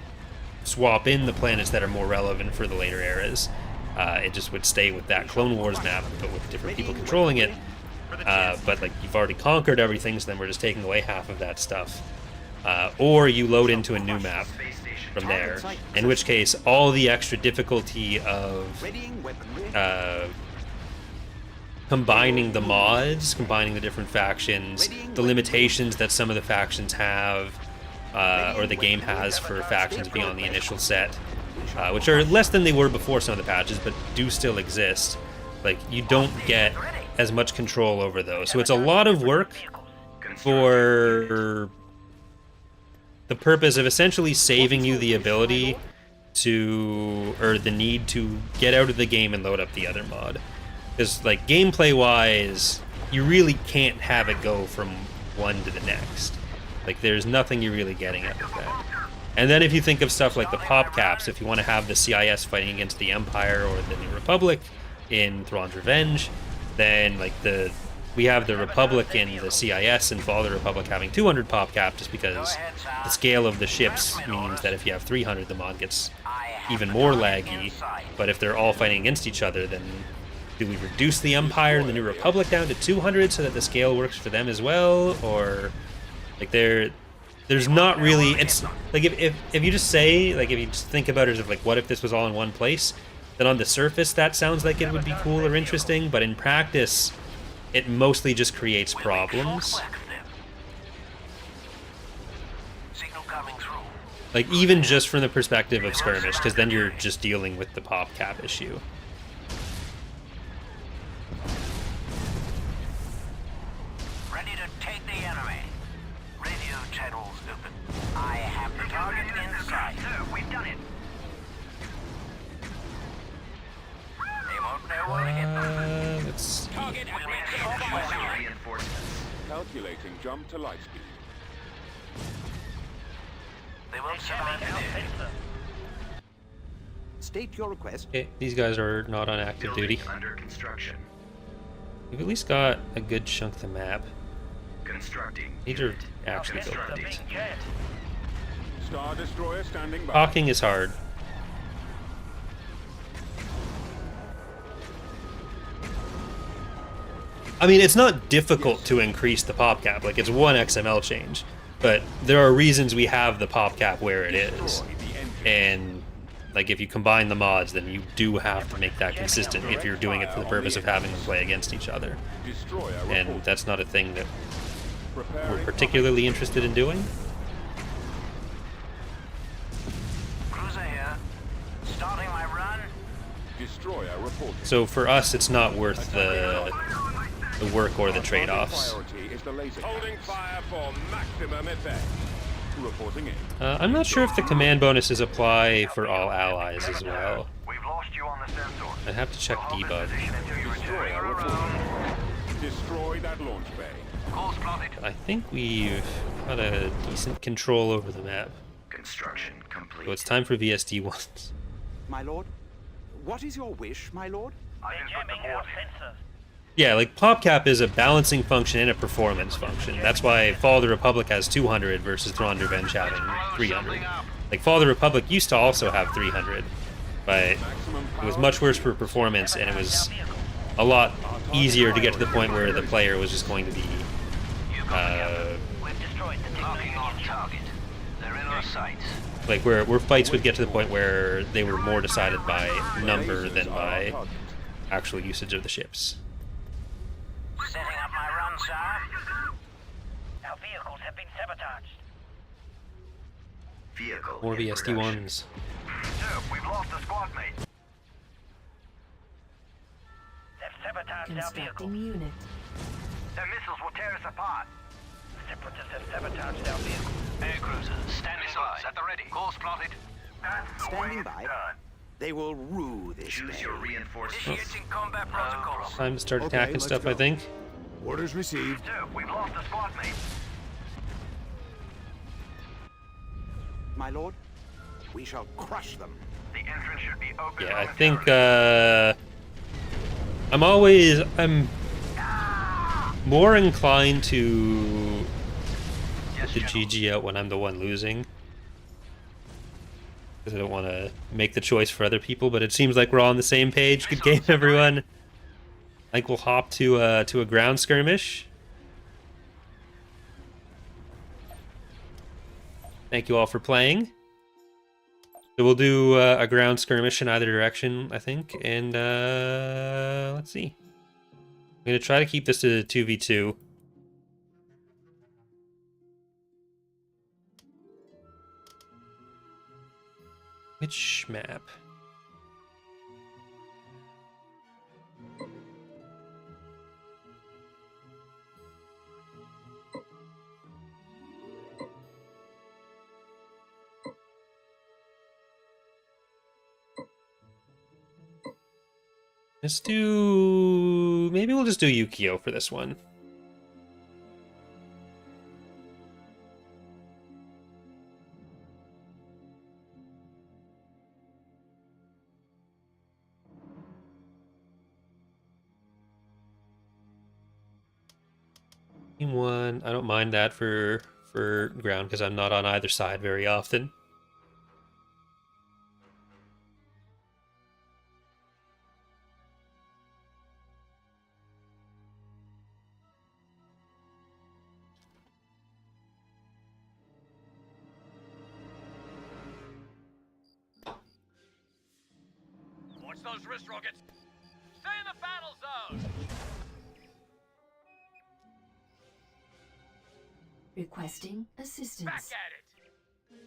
swap in the planets that are more relevant for the later eras. It just would stay with that Clone Wars map, but with different people controlling it. But like, you've already conquered everything, so then we're just taking away half of that stuff. Or you load into a new map from there, in which case all the extra difficulty of combining the mods, combining the different factions, the limitations that some of the factions have, or the game has for factions beyond the initial set, which are less than they were before some of the patches, but do still exist. Like, you don't get as much control over those. So it's a lot of work for the purpose of essentially saving you the ability to, or the need to get out of the game and load up the other mod. Because, like, gameplay-wise, you really can't have it go from one to the next. Like, there's nothing you're really getting out of that. And then if you think of stuff like the pop caps, if you want to have the CIS fighting against the Empire or the New Republic in Thrawn's Revenge, then, like, we have the Republic in the CIS and Fall of the Republic having 200 pop cap, just because the scale of the ships means that if you have 300, the mod gets even more laggy. But if they're all fighting against each other, then do we reduce the Empire and the New Republic down to 200 so that the scale works for them as well? Or, like, there's not really, it's like, if you just say, like, if you just think about it as if, like, what if this was all in one place, then on the surface that sounds like it would be cool or interesting, but in practice it mostly just creates problems. Like, even just from the perspective of skirmish, because then you're just dealing with the pop cap issue. Ready to take the enemy. Radio channels open. I have the target in sight. Sir, we've done it. They won't know where to hit them. Let's see. Target Reinforcements. Calculating jump to light speed. They won't survive this. State your request. Okay, these guys are not on active duty. Building under construction. We've at least got a good chunk of the map. Constructing. These are actually built up. Star Destroyer standing by. Talking is hard. I mean, it's not difficult to increase the pop cap. Like, it's one XML change. But there are reasons we have the pop cap where it is. And, like, if you combine the mods, then you do have to make that consistent if you're doing it for the purpose of having them play against each other. And that's not a thing that we're particularly interested in doing. Cruiser here. Starting my run. Destroyer reporting. So for us, it's not worth the work or the trade-offs. Priority is the laser. Holding fire for maximum effect. Reporting in. I'm not sure if the command bonuses apply for all allies as well. We've lost you on the sensor. I'd have to check debug. Destroyer reporting. Destroy that launch bay. Course plotted. I think we've got a decent control over the map. Construction complete. So it's time for VSD-1s. My lord? What is your wish, my lord? I've been jamming our sensors. Yeah, like, PopCap is a balancing function and a performance function. That's why Fall of the Republic has 200 versus Thrawn's Revenge having 300. Like, Fall of the Republic used to also have 300, but it was much worse for performance, and it was a lot easier to get to the point where the player was just going to be, We've destroyed the technology on target. They're in our sights. like, where fights would get to the point where they were more decided by number than by actual usage of the ships. Setting up my run, sir. Our vehicles have been sabotaged. Vehicle. More in production. VSD-1s. Sir, we've lost a squad mate. They've sabotaged our vehicle. Constructing unit. Their missiles will tear us apart. Separatists have sabotaged our vehicle. Air cruisers, standing by. At the ready. Course plotted. That's the way Standing it's by. done. They will rue this Choose day. your reinforcements. Initiating combat protocols. Time to start Okay, attacking let's stuff, go. I think. Orders received. Sir, we've lost a squad mate. My lord, we shall crush them. The entrance should be open. Yeah, I think I'm more inclined to put the GG out when I'm the one losing. Because I don't want to make the choice for other people, but it seems like we're all on the same page. Good game, everyone. I think we'll hop to a ground skirmish. Thank you all for playing. So we'll do a ground skirmish in either direction, I think. And let's see. I'm going to try to keep this to 2v2. Which map? Let's do... Maybe we'll just do Yukio for this one. Team 1, I don't mind that for ground because I'm not on either side very often. Watch those wrist rockets. Stay in the battle zone. Requesting assistance. Back at it.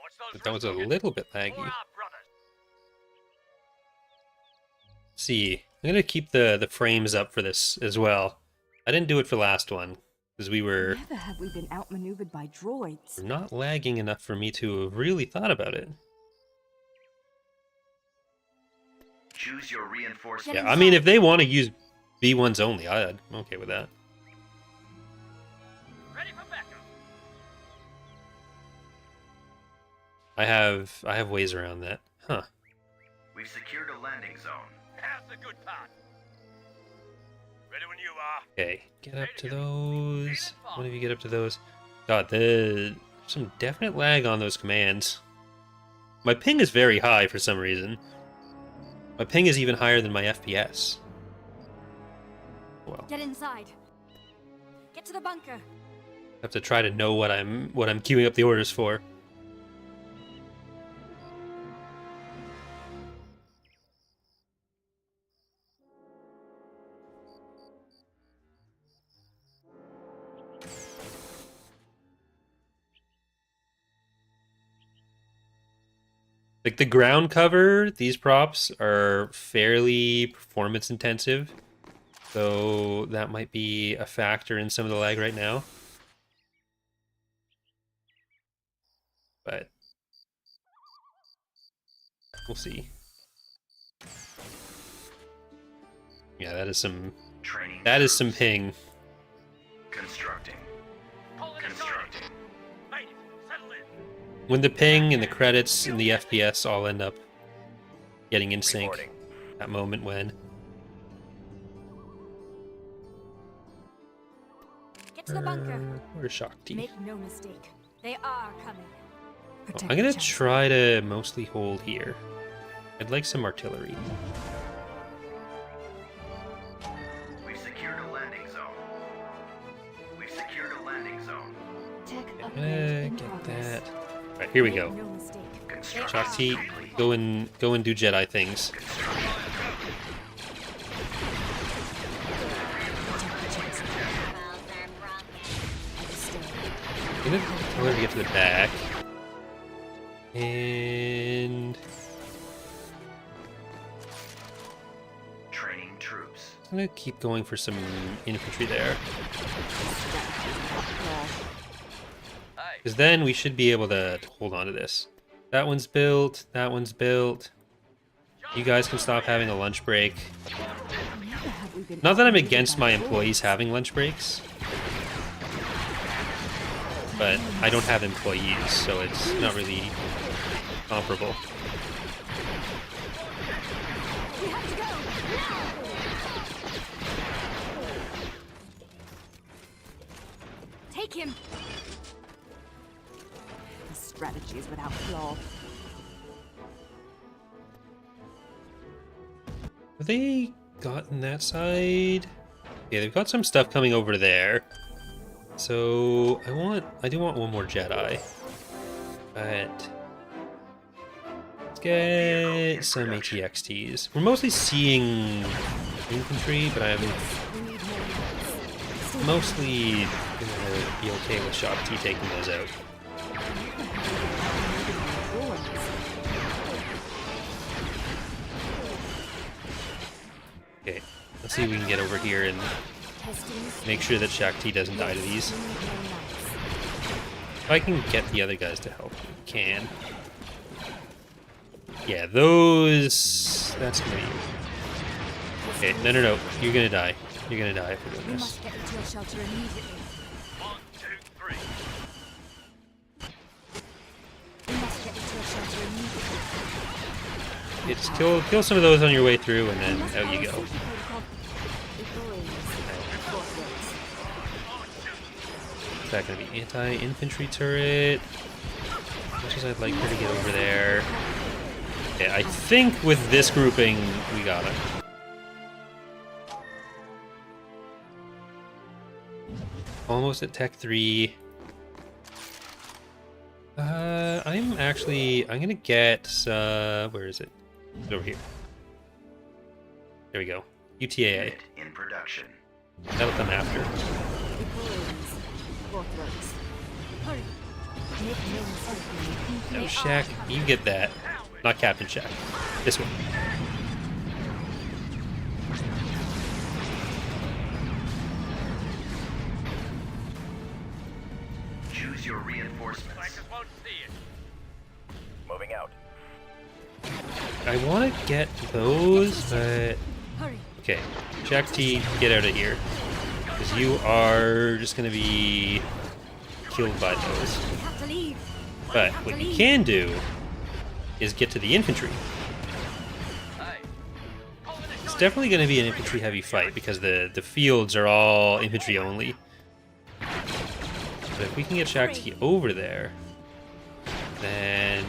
Watch those But that was a wrist rockets. little bit For laggy. our brothers. See, I'm gonna keep the frames up for this as well. I didn't do it for last one because we were Never have we been outmaneuvered by droids. not lagging enough for me to have really thought about it. Choose your reinforcements. Yeah, I mean, if they want to use B1s only, I'm okay with that. Ready for backup. I have ways around that. Huh. We've secured a landing zone. How's the good part? Ready when you are. Okay, get up to those. When do you get up to those? God, there's some definite lag on those commands. My ping is very high for some reason. My ping is even higher than my FPS. Well, Get inside. Get to the bunker. I have to try to know what I'm queuing up the orders for. Like the ground cover, these props are fairly performance intensive. So that might be a factor in some of the lag right now. But we'll see. Yeah, that is some Training. some ping. Constructing. Hold it Constructing. Mate, settle in. When the ping and the credits and the FPS all end up getting in sync, that moment when Get to the bunker. where's Shakti? Make no mistake. They are coming. Protect I'm gonna the chest. try to mostly hold here. I'd like some artillery. We've secured a landing zone. We've secured a landing zone. Tech I'm upgrade gonna in get progress. that. Right, here we Make go. No mistake. Construction Shakti, complete. go and do Jedi things. I'm gonna tell her to get to the back. And Training troops. I'm gonna keep going for some infantry there. Hey, Because then we should be able to hold on to this. That one's built. That one's built. You guys can stop having a lunch break. Not that I'm against my employees having lunch breaks, but I don't have employees, so it's not really comparable. We have to go now. Take him. The strategy is without flaw. Have they gotten that side? Yeah, they've got some stuff coming over there. So I do want one more Jedi. But let's get some ATXTs. We're mostly seeing infantry, but I'm mostly gonna be okay with Shock T taking those out. Okay, let's see if we can get over here and make sure that Shakti doesn't die to these. If I can get the other guys to help, we can. Yeah, those... That's gonna be... Okay, no, you're gonna die. You're gonna die if we're doing We this. must get into a shelter immediately. 1, 2, 3. We must get into a shelter immediately. Yeah, just kill some of those on your way through, and then out you go. Is that gonna be anti-infantry turret? As much as I'd like her to get over there. Okay, I think with this grouping, we got it. Almost at Tech 3. I'm gonna get, where is it? It's over here. There we go. UTAA. Unit in production. That'll come after. Hurry. No, Shaq, you get that. Not Captain Shaq. This one. Choose your reinforcements. Flankers won't see it. Moving out. I want to get those, but... Hurry. Okay, Shaq T, get out of here. Because you are just going to be killed by those. We have to leave. But what you can do is get to the infantry. It's definitely going to be an infantry-heavy fight because the fields are all infantry only. But if we can get Shaq T over there, then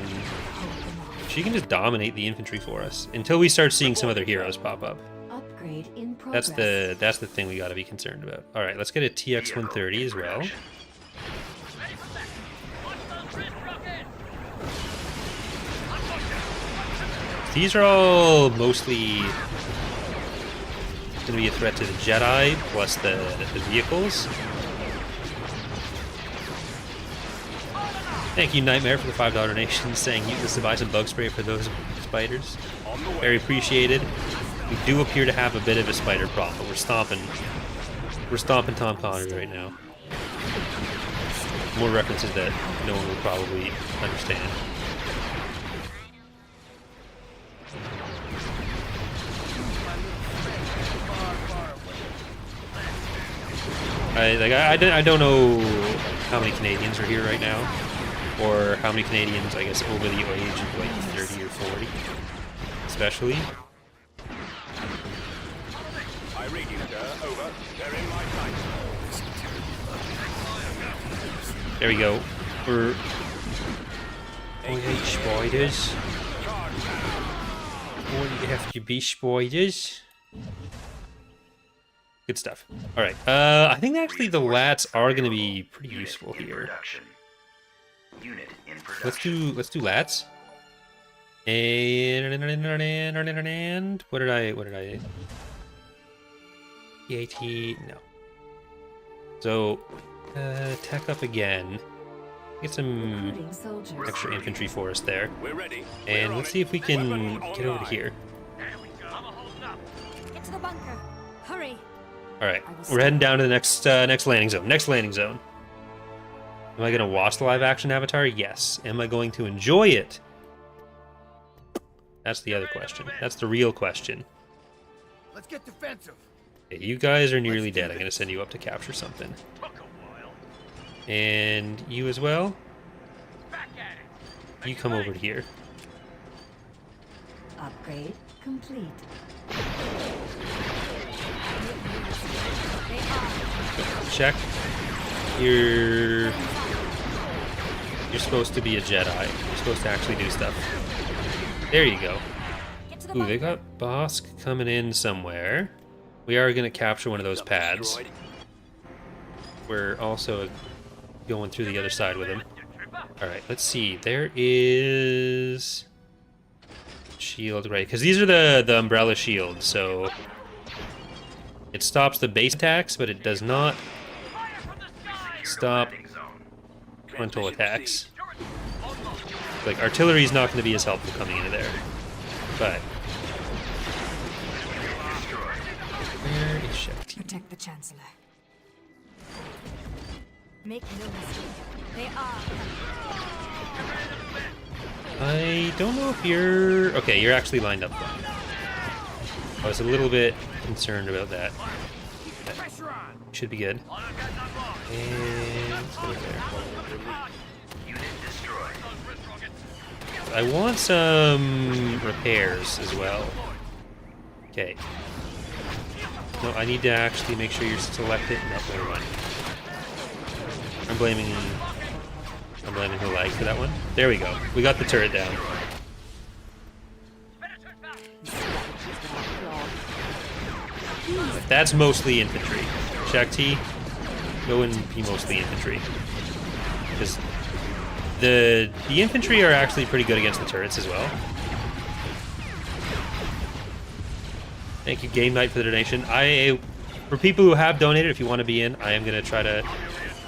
she can just dominate the infantry for us until we start seeing some other heroes pop up. Upgrade in progress. That's the thing we got to be concerned about. All right, let's get a TX-130 as well. These are all mostly going to be a threat to the Jedi plus the vehicles. Thank you, Nightmare, for the $5 donation, saying use this to buy some bug spray for those spiders. Very appreciated. We do appear to have a bit of a spider problem, but we're stomping Tom Connors right now. More references that no one will probably understand. I don't know how many Canadians are here right now, or how many Canadians, I guess, over the age of like 30 or 40, especially. There we go. We're... Oh, yeah, spiders. Oh, you have to be spiders. Good stuff. All right. I think actually the lats are going to be pretty useful here. Unit in production. Let's do lats. And what did I? EAT, no. So tech up again. Get some extra infantry for us there. And let's see if we can get over to here. Get to the bunker. Hurry. All right, we're heading down to the next landing zone. Next landing zone. Am I going to watch the live action Avatar? Yes. Am I going to enjoy it? That's the other question. That's the real question. Let's get defensive. Okay, you guys are nearly dead. I'm gonna send you up to capture something. And you as well? You come over here. Upgrade complete. Check. You're supposed to be a Jedi. You're supposed to actually do stuff. There you go. Ooh, they got Bosk coming in somewhere. We are going to capture one of those pads. We're also going through the other side with him. Alright, let's see. There is... shield, right? Because these are the umbrella shields, so... it stops the base attacks, but it does not stop frontal attacks. Like, artillery is not going to be as helpful coming into there. But... where is Shakti? Protect the Chancellor. Make no mistake. They are. I don't know if you're... okay, you're actually lined up fine. I was a little bit concerned about that. That should be good. And let's go there. I want some repairs as well. Okay. No, I need to actually make sure you're selected. No, never mind. I'm blaming the lag for that one. There we go. We got the turret down. That's mostly infantry. Shakti, go and be mostly infantry. Because the infantry are actually pretty good against the turrets as well. Thank you, Game Night, for the donation. For people who have donated, if you want to be in, I am going to try to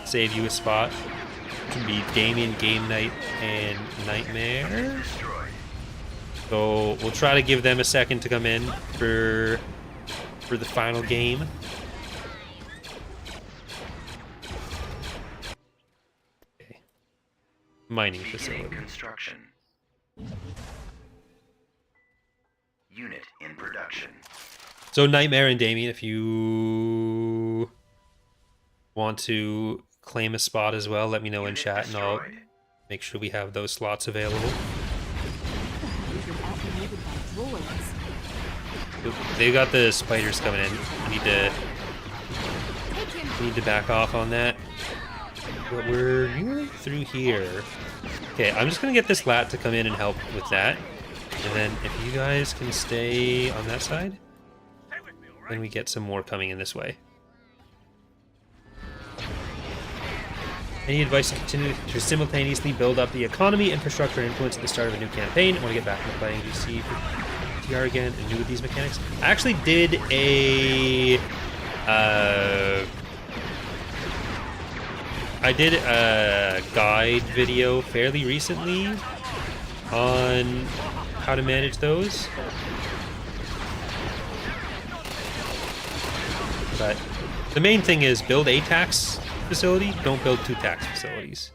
save you a spot. It can be Damien, Game Night, and Nightmare. So we'll try to give them a second to come in for the final game. Okay. Mining facility. Construction. Unit in production. So Nightmare and Damien, if you want to claim a spot as well, let me know in chat and I'll make sure we have those slots available. They got the spiders coming in. We need to back off on that. But we're nearly through here. Okay, I'm just gonna get this lat to come in and help with that. And then if you guys can stay on that side, then we get some more coming in this way. Any advice to continue to simultaneously build up the economy, infrastructure, and influence at the start of a new campaign? I want to get back into playing GC for TR again and new with these mechanics. I actually did a guide video fairly recently on how to manage those. But the main thing is build a tax facility, don't build two tax facilities.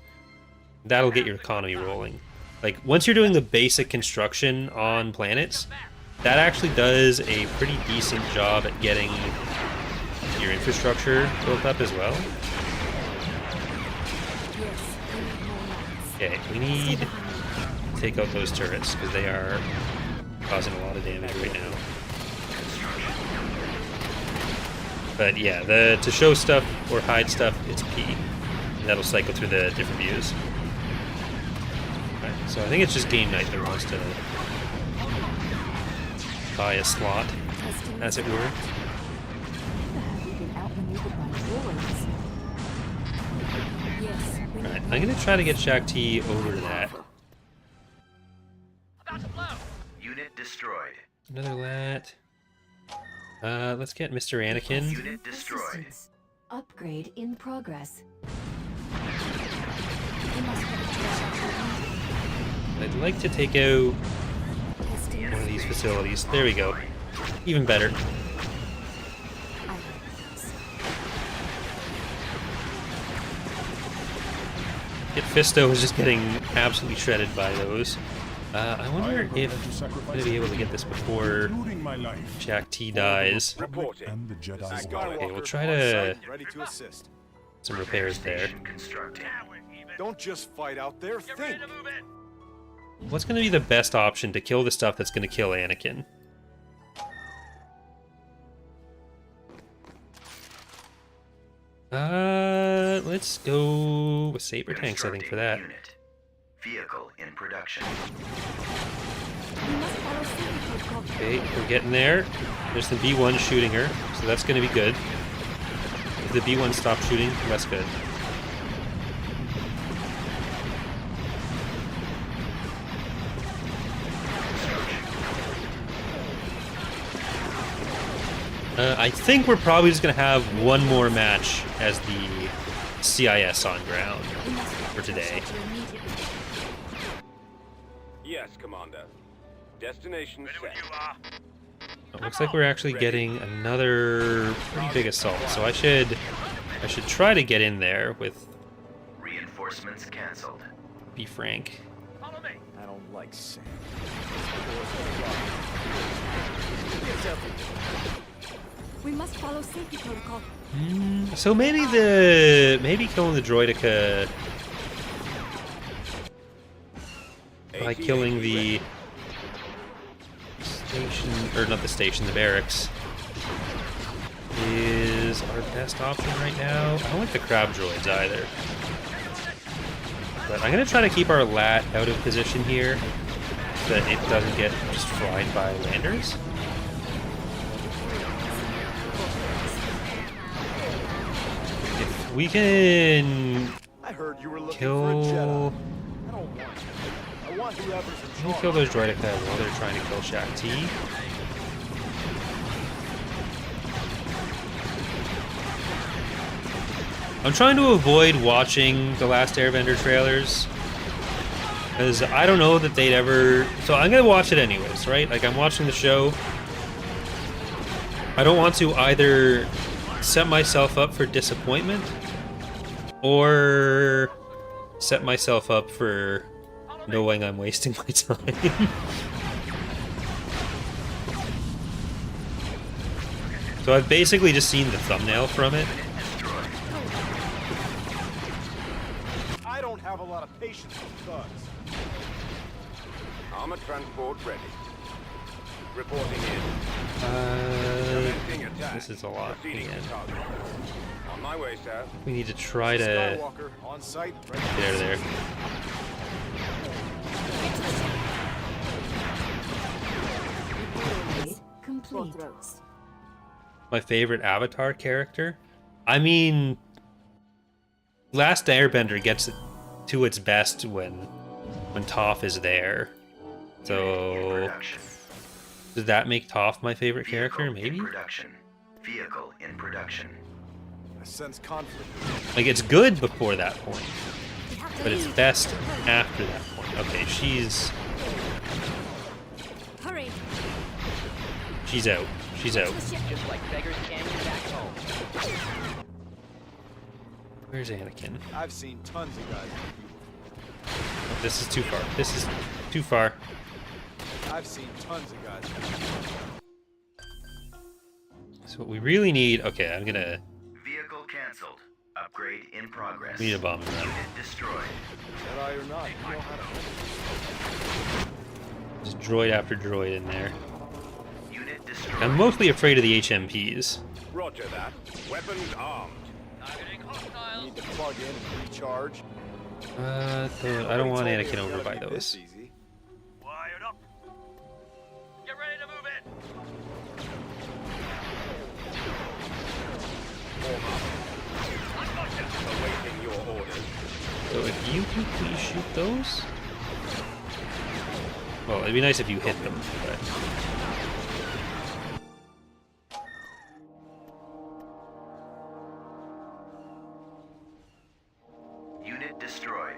That'll get your economy rolling. Like, once you're doing the basic construction on planets, that actually does a pretty decent job at getting your infrastructure built up as well. Okay, we need to take out those turrets because they are causing a lot of damage right now. But yeah, to show stuff or hide stuff, it's P. And that'll cycle through the different views. Right, so I think it's just Game Night that wants to buy a slot, as it were. Alright, I'm gonna try to get Shakti over to that. Unit destroyed. Another lat. Let's get Mr. Anakin. Unit destroyed. Assistance. Upgrade in progress. I'd like to take out one of these facilities. There we go. Even better. Get Fisto is just getting absolutely shredded by those. I wonder if I'm gonna be able to get this before including my life. Jack T dies. Reporting. And the Jedi. Okay, we'll try to Ready to assist. some repairs there. Station constructed. Don't just fight out there, think. What's gonna be the best option to kill the stuff that's gonna kill Anakin? Let's go with saber tanks, I think, for that. Unit. Vehicle in production. We must follow safety protocol. Okay, we're getting there. There's the B1 shooting her, so that's gonna be good. If the B1 stops shooting, that's good. I think we're probably just gonna have one more match as the CIS on ground We must for today. shelter immediately. Yes, Commander. Destination set. It looks like we're actually getting another pretty big assault, so I should try to get in there with Reinforcements cancelled. be frank. I don't like sand. We must follow safety protocol. So maybe killing the droidica by killing the station, or not the station, the barracks, is our best option right now. I don't like the crab droids either. But I'm gonna try to keep our lat out of position here so that it doesn't get just fried by landers. If we can I heard you were looking kill... for a Jedi. I don't want you. I want whoever's in Can we charge. kill those droidica while they're trying to kill Shaq T? I'm trying to avoid watching the Last Airbender trailers because I don't know that they'd ever... So I'm going to watch it anyways, right? Like, I'm watching the show. I don't want to either set myself up for disappointment or set myself up for knowing I'm wasting my time. So I've basically just seen the thumbnail from it. I don't have a lot of patience with thugs. Armor transport ready. Reporting in. Commencing attack. This is a lot. Proceeding Again. to target. On my way, sir. We need to try to Skywalker on site. Ready get out of there. Upgrade complete. Throws. My favorite Avatar character? I mean, Last Airbender gets it to its best when Toph is there. So, Production. does that make Toph my favorite character? In Maybe? production. Vehicle in production. I sense conflict. Like, it's good before that point, We have to but it's leave. best after that point. Okay, she's Hurry. out. She's out. Just like beggars canyon back home. Where's Anakin? I've seen tons of guys. This is too far. This is too far. I've seen tons of guys. So what we really need... Okay, I'm gonna... Vehicle cancelled. Upgrade in progress. We need a bomb run. Unit destroyed. Jedi or not, you know how to handle Just droid after droid in there. Unit destroyed. I'm mostly afraid of the HMPs. it. Roger that. Weapons armed. Need to plug in and recharge. I don't want Anakin over by This those. easy. Wired up. Get ready to move in. Awaiting your orders. So if you can please shoot those? Well, it'd be nice if you hit them, but... Unit destroyed.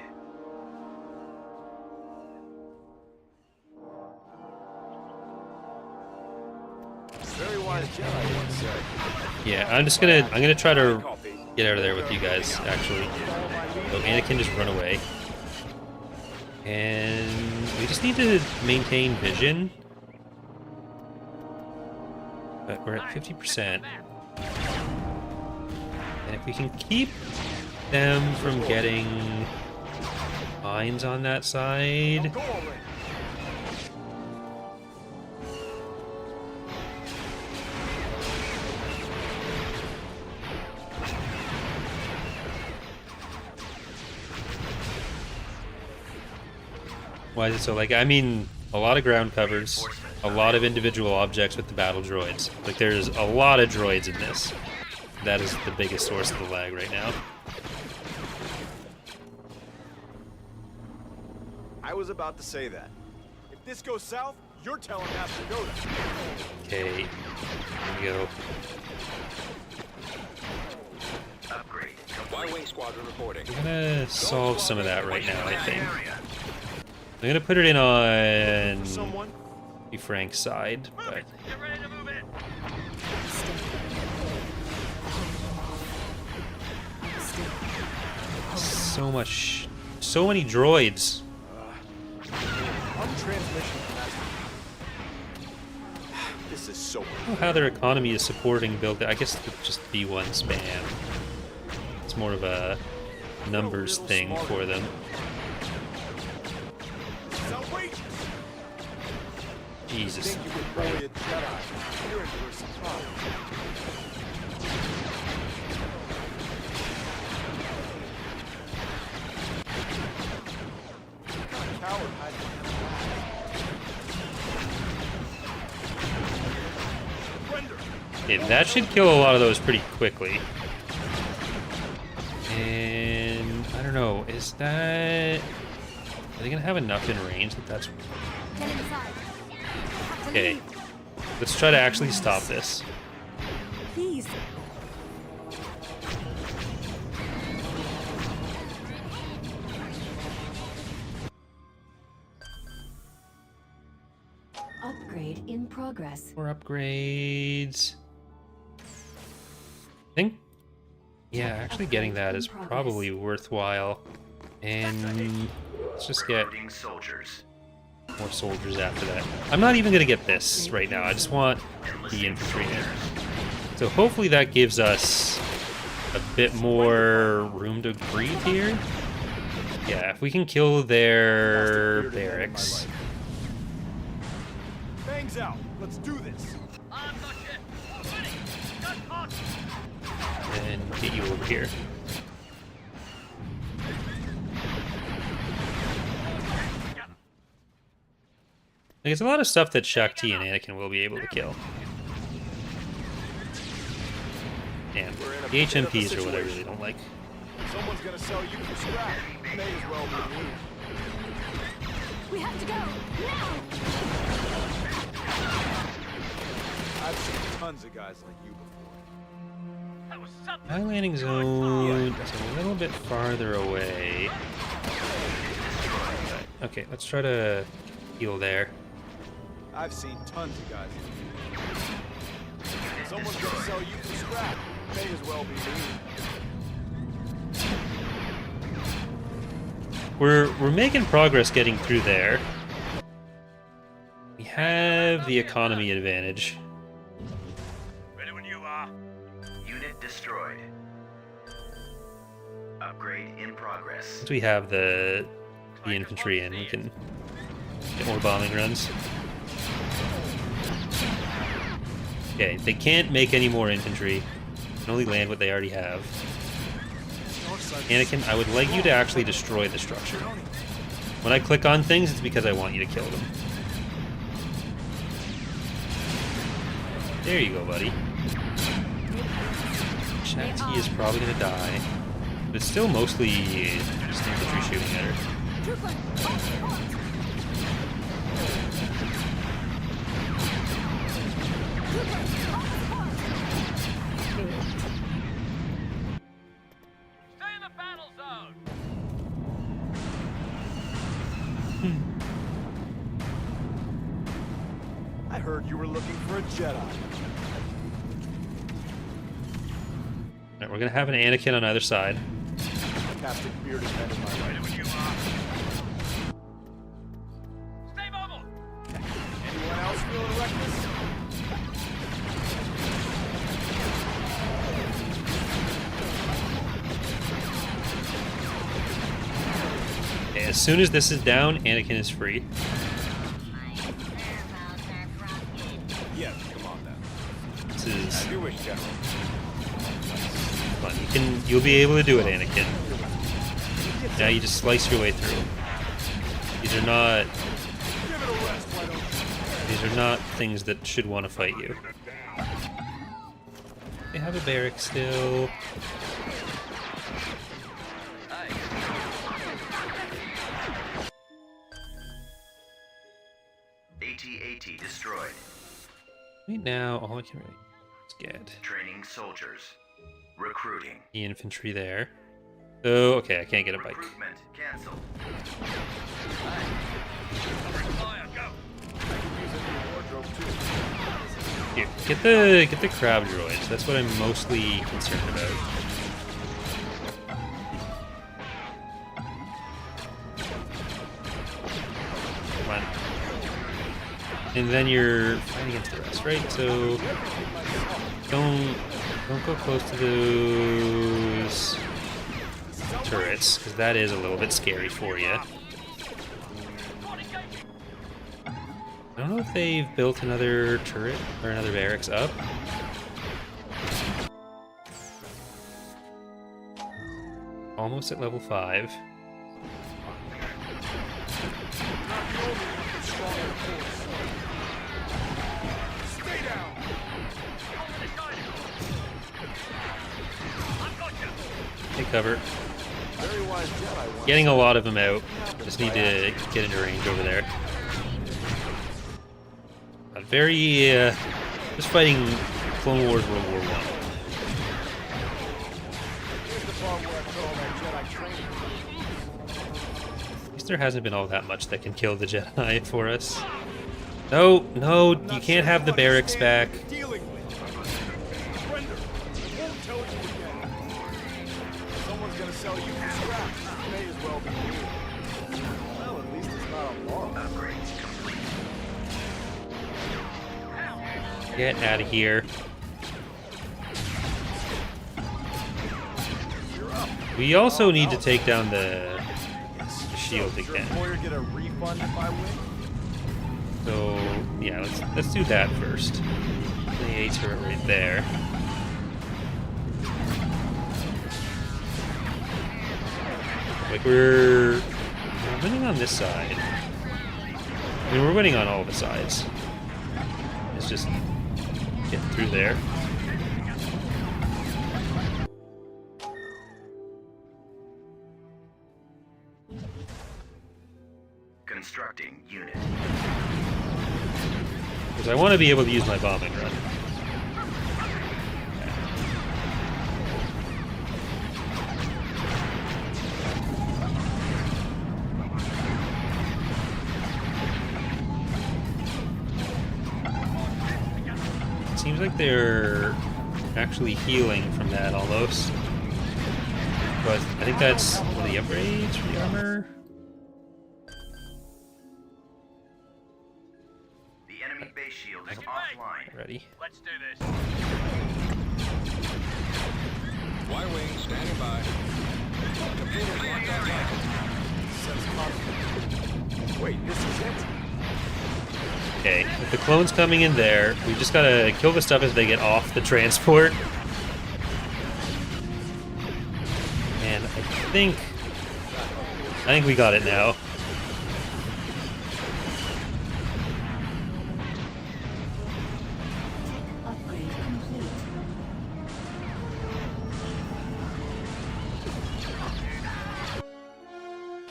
Very wise Jedi once said. Yeah, I'm gonna try to get out of there with you guys, actually. So Anakin just run away. And we just need to maintain vision. But we're at 50%. And if we can keep them from getting mines on that side. Why is it so like, I mean, a lot of ground covers, a lot of individual objects with the battle droids. Like, there's a lot of droids in this. That is the biggest source of the lag right now. I was about to say that. If this goes south, you're telling Master Yoda. Okay, here we go. Upgrade. Y-Wing Squadron reporting. I'm gonna solve some of that right now, I think. I'm gonna put it in on be Frank's side, but Get ready to move in. so many droids. Transmission capacity. This is so. I don't know how their economy is supporting build. I guess it's just B1 spam. It's more of a numbers thing for them. Jesus. Okay, that should kill a lot of those pretty quickly. And I don't know, is that... Are they gonna have enough in range that that's... Get inside. Okay, let's try to actually stop this. Please. Upgrade in progress. More upgrades. I think, yeah, actually getting that is probably worthwhile. And let's just get more soldiers after that. I'm not even gonna get this right now. I just want the infantry in. So hopefully that gives us a bit more room to breathe here. Yeah, if we can kill their barracks. Bangs out. Let's do this. And get you over here. There's a lot of stuff that Shakti and Anakin will be able to kill. And the HMPs are what I really don't like. Someone's gonna sell you for scrap. May as well be me. We have to go now. I've seen tons of guys like you before. My landing zone is a little bit farther away. Okay, let's try to heal there. I've seen tons of guys. Someone's gonna sell you for scrap. May as well be me. We're making progress getting through there. We have the economy advantage. Ready when you are. Unit destroyed. Upgrade in progress. Since we have the infantry in, we can get more bombing runs. Okay, they can't make any more infantry. They can only land what they already have. Anakin, I would like you to actually destroy the structure. When I click on things, it's because I want you to kill them. There you go, buddy. Shakti is probably gonna die. But it's still mostly just infantry shooting at her. Stay in the battle zone. I heard you were looking for a Jedi. Alright, we're gonna have an Anakin on either side. Captain Beard is headed my way. as soon as this is down, Anakin is free. Yes, come on now. This is... You wish, General. Come on, you'll be able to do it, Anakin. Now you just slice your way through. These are not... These are not things that should want to fight you. They have a barrack still. AT-AT destroyed. Right now, all I can really get Training soldiers. Recruiting. the infantry there. So, okay, I can't get a bike. Recruitment canceled. Here, get the crab droids. That's what I'm mostly concerned about. Come on. And then you're fighting against the rest, right? So don't go close to those turrets, because that is a little bit scary for you. I don't know if they've built another turret or another barracks up. Almost at level 5. Take cover. Getting a lot of them out. Just need to get into range over there. Just fighting Clone Wars World War I. At least there hasn't been all that much that can kill the Jedi for us. No, you can't have the barracks back. Someone's gonna sell you for scraps. May as well be you. Well, at least it's not a law. Upgrades complete. Get out of here. We also need to take down the shield again. Get a refund if I win? So yeah, let's do that first. The A turret right there. Like we're winning on this side. I mean, we're winning on all the sides. It's just getting through there. Constructing unit. Because I want to be able to use my bombing run. Seems like they're actually healing from that almost. But I think that's one of the upgrades for the armor. The enemy base shield is offline. Ready. Let's do this. Y-wing standing by. Computers locked on. Wait, this is it? Okay, with the clones coming in there, we just gotta kill the stuff as they get off the transport. And I think we got it now. Upgrade complete.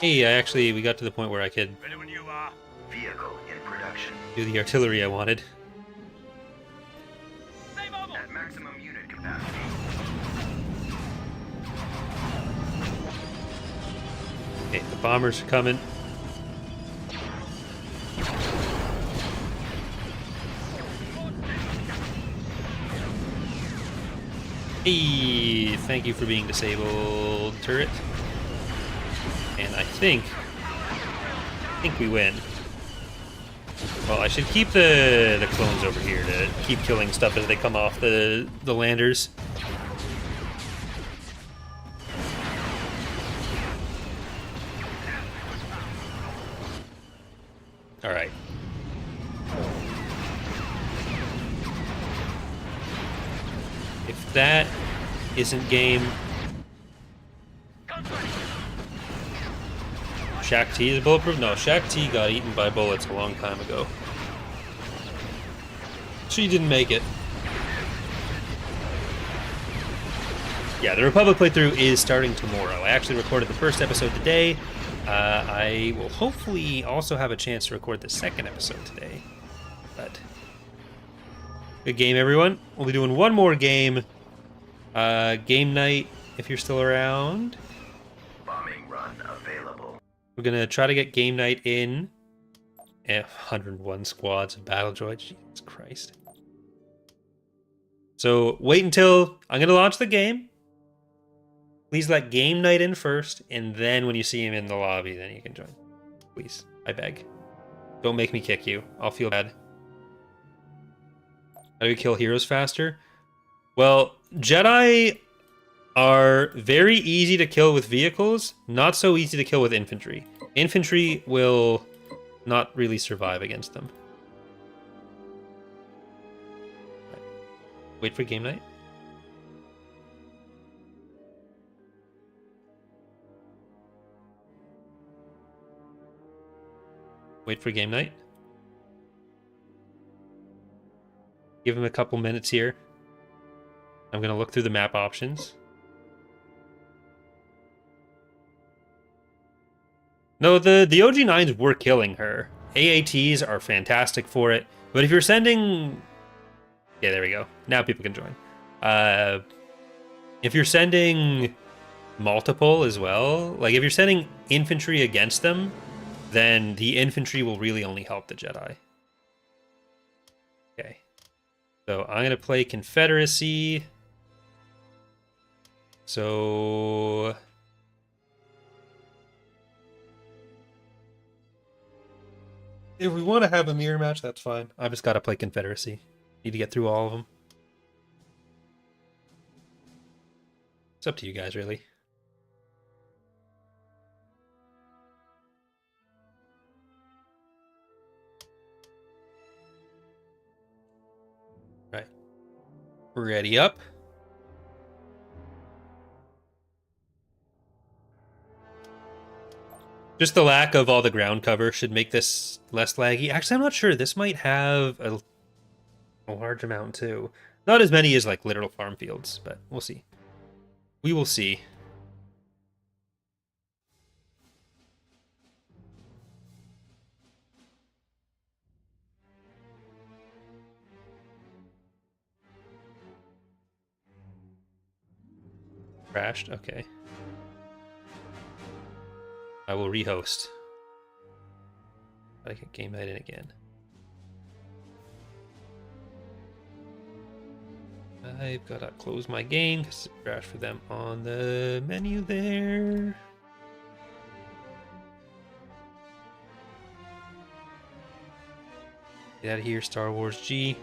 Hey, we got to the point where I could Ready when you are. Vehicle in production. do the artillery I wanted. Stay mobile. At maximum unit capacity. Okay, the bombers are coming. Hey, thank you for being disabled, turret. And I think we win. Well, I should keep the clones over here to keep killing stuff as they come off the landers. That isn't game. Shaq T is bulletproof? No, Shaq T got eaten by bullets a long time ago. She didn't make it. Yeah, the Republic playthrough is starting tomorrow. I actually recorded the first episode today. I will hopefully also have a chance to record the second episode today. But good game, everyone. We'll be doing one more game. Game night, if you're still around. Bombing run available. We're gonna try to get game night in. 101 squads of battle droids. Jesus Christ. So wait until I'm gonna launch the game. Please let game night in first, and then when you see him in the lobby, then you can join. Please, I beg. Don't make me kick you. I'll feel bad. How do we kill heroes faster? Well, Jedi are very easy to kill with vehicles, not so easy to kill with infantry. Infantry will not really survive against them. Right. Wait for game night. Wait for game night. Give him a couple minutes here. I'm going to look through the map options. No, the OG9s were killing her. AATs are fantastic for it. But if you're sending... Yeah, there we go. Now people can join. If you're sending multiple as well, like if you're sending infantry against them, then the infantry will really only help the Jedi. Okay. So I'm going to play Confederacy. So... if we want to have a mirror match, that's fine. I've just got to play Confederacy. Need to get through all of them. It's up to you guys, really. Right. Ready up. Just the lack of all the ground cover should make this less laggy. Actually, I'm not sure. This might have a large amount too. Not as many as like literal farm fields, but we'll see. We will see. Crashed? Okay. I will rehost. Gotta get game night in again. I've gotta close my game because it crashed for them on the menu there. Get out of here, Star Wars G.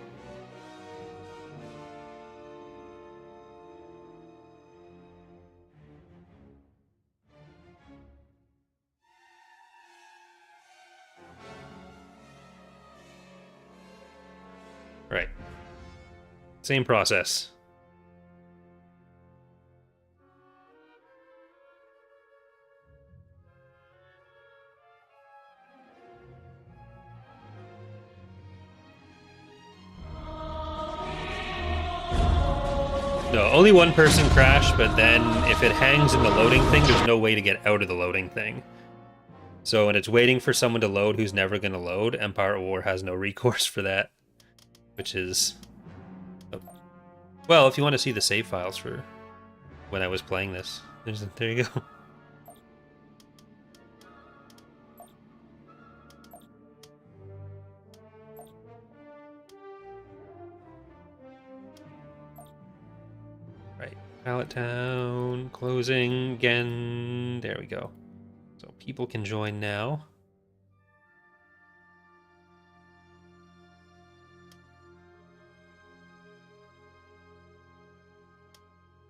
Right. Same process. No, only one person crashed, but then if it hangs in the loading thing, there's no way to get out of the loading thing. So when it's waiting for someone to load who's never going to load, Empire at War has no recourse for that. Which is... well, if you want to see the save files for when I was playing this, there you go. Right, Pallet Town, closing again. There we go. So people can join now.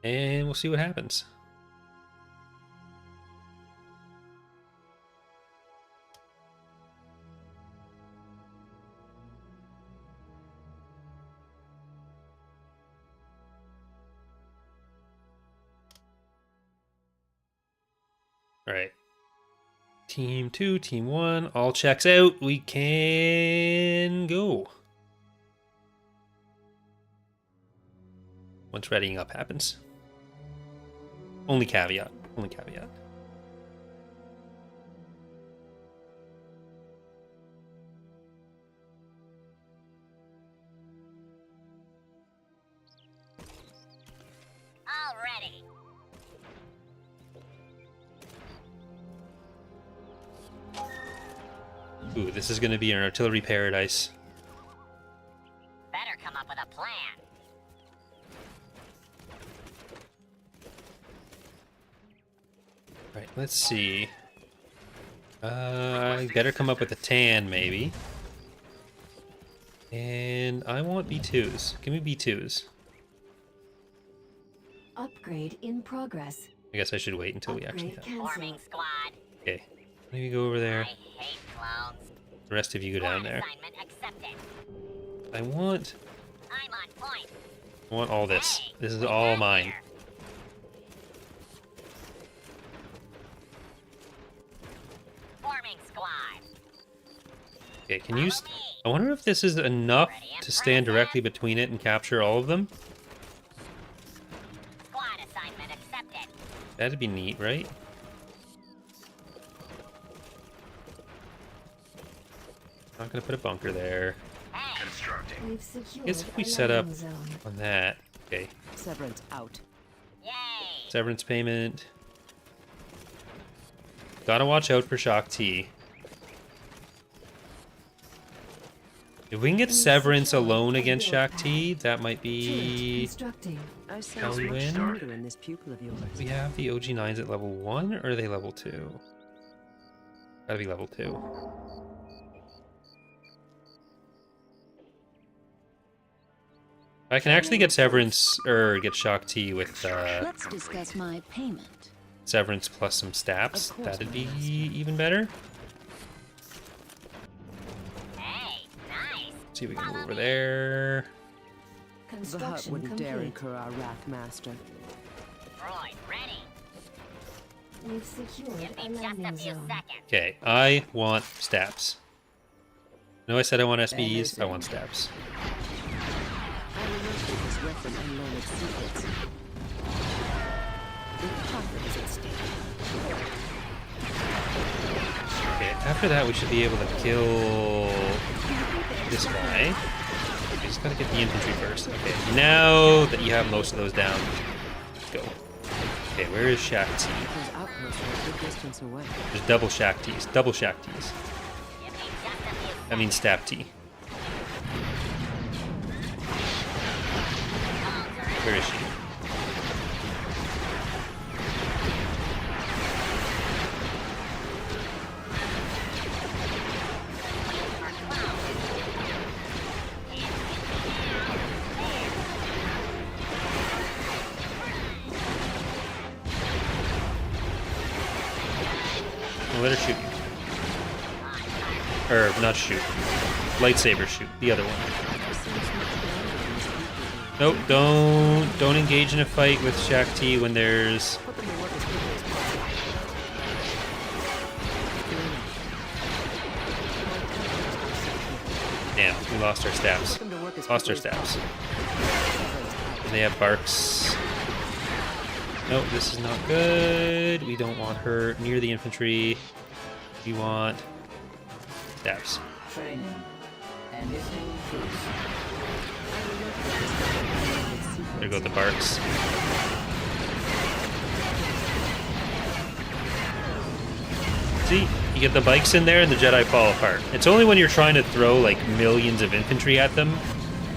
And we'll see what happens. All right. Team 2, Team 1, all checks out. We can go. Once readying up happens. Only caveat. Only caveat. Already. Ooh, this is going to be an artillery paradise. Better come up with a plan. Right, let's see. Better come up with a tan, maybe. And I want B2s. Give me B2s. Upgrade in progress. I guess I should wait until we actually Upgrade have. Forming cancelled. squad. Okay, maybe go over there. I hate clones. The rest of you go down there. Assignment accepted. I want I'm on point. all this. This is all mine. Forming squad. Okay, can you... I wonder if this is enough to stand directly between it and capture all of them. Squad assignment accepted. That'd be neat, right? Not gonna put a bunker there. Constructing. We've secured I guess if we a set up landing zone. on that. Okay, Severance out. Yay. severance payment. Gotta watch out for Shock T. If we can get severance alone against Shock T, that might Turret be constructing. I how sense we much win. thunder in this pupil of yours. We have the OG9s at level 1, or are they level 2? Gotta be level 2. I can actually get severance, or get Shock T with Let's discuss my payment. severance plus some stabs. Of course, That'd be my master. even better. Hey, nice. See if we can go over there. The hut Construction wouldn't dare complete. incur our wrath, Master. Droid ready. We've secured Give a me just a landing few zone. seconds. Okay, I want stabs. No, I said I want SBs. I want stabs. I will rotate this weapon and learn its secrets. The profit is at stake. Okay, after that we should be able to kill this guy. We just gotta get the infantry first. Okay, now that you have most of those down, go. Okay, where is Shack T? Those outposts are a good distance away. There's double Shack T's. Double Shack T's. Give me just a few I mean Stab T. Where is she? I'll let her shoot you. Or, not shoot. Lightsaber shoot. The other one. Nope, don't engage in a fight with Shack T when there's... Put them to work as quickly as possible. Damn, we lost our stabs. Put them to work as Lost our quickly as stabs. possible. And they have barks. Nope, this is not good. We don't want her near the infantry. We want stabs. Training. Anything first. There go the barks. See, you get the bikes in there and the Jedi fall apart. It's only when you're trying to throw like millions of infantry at them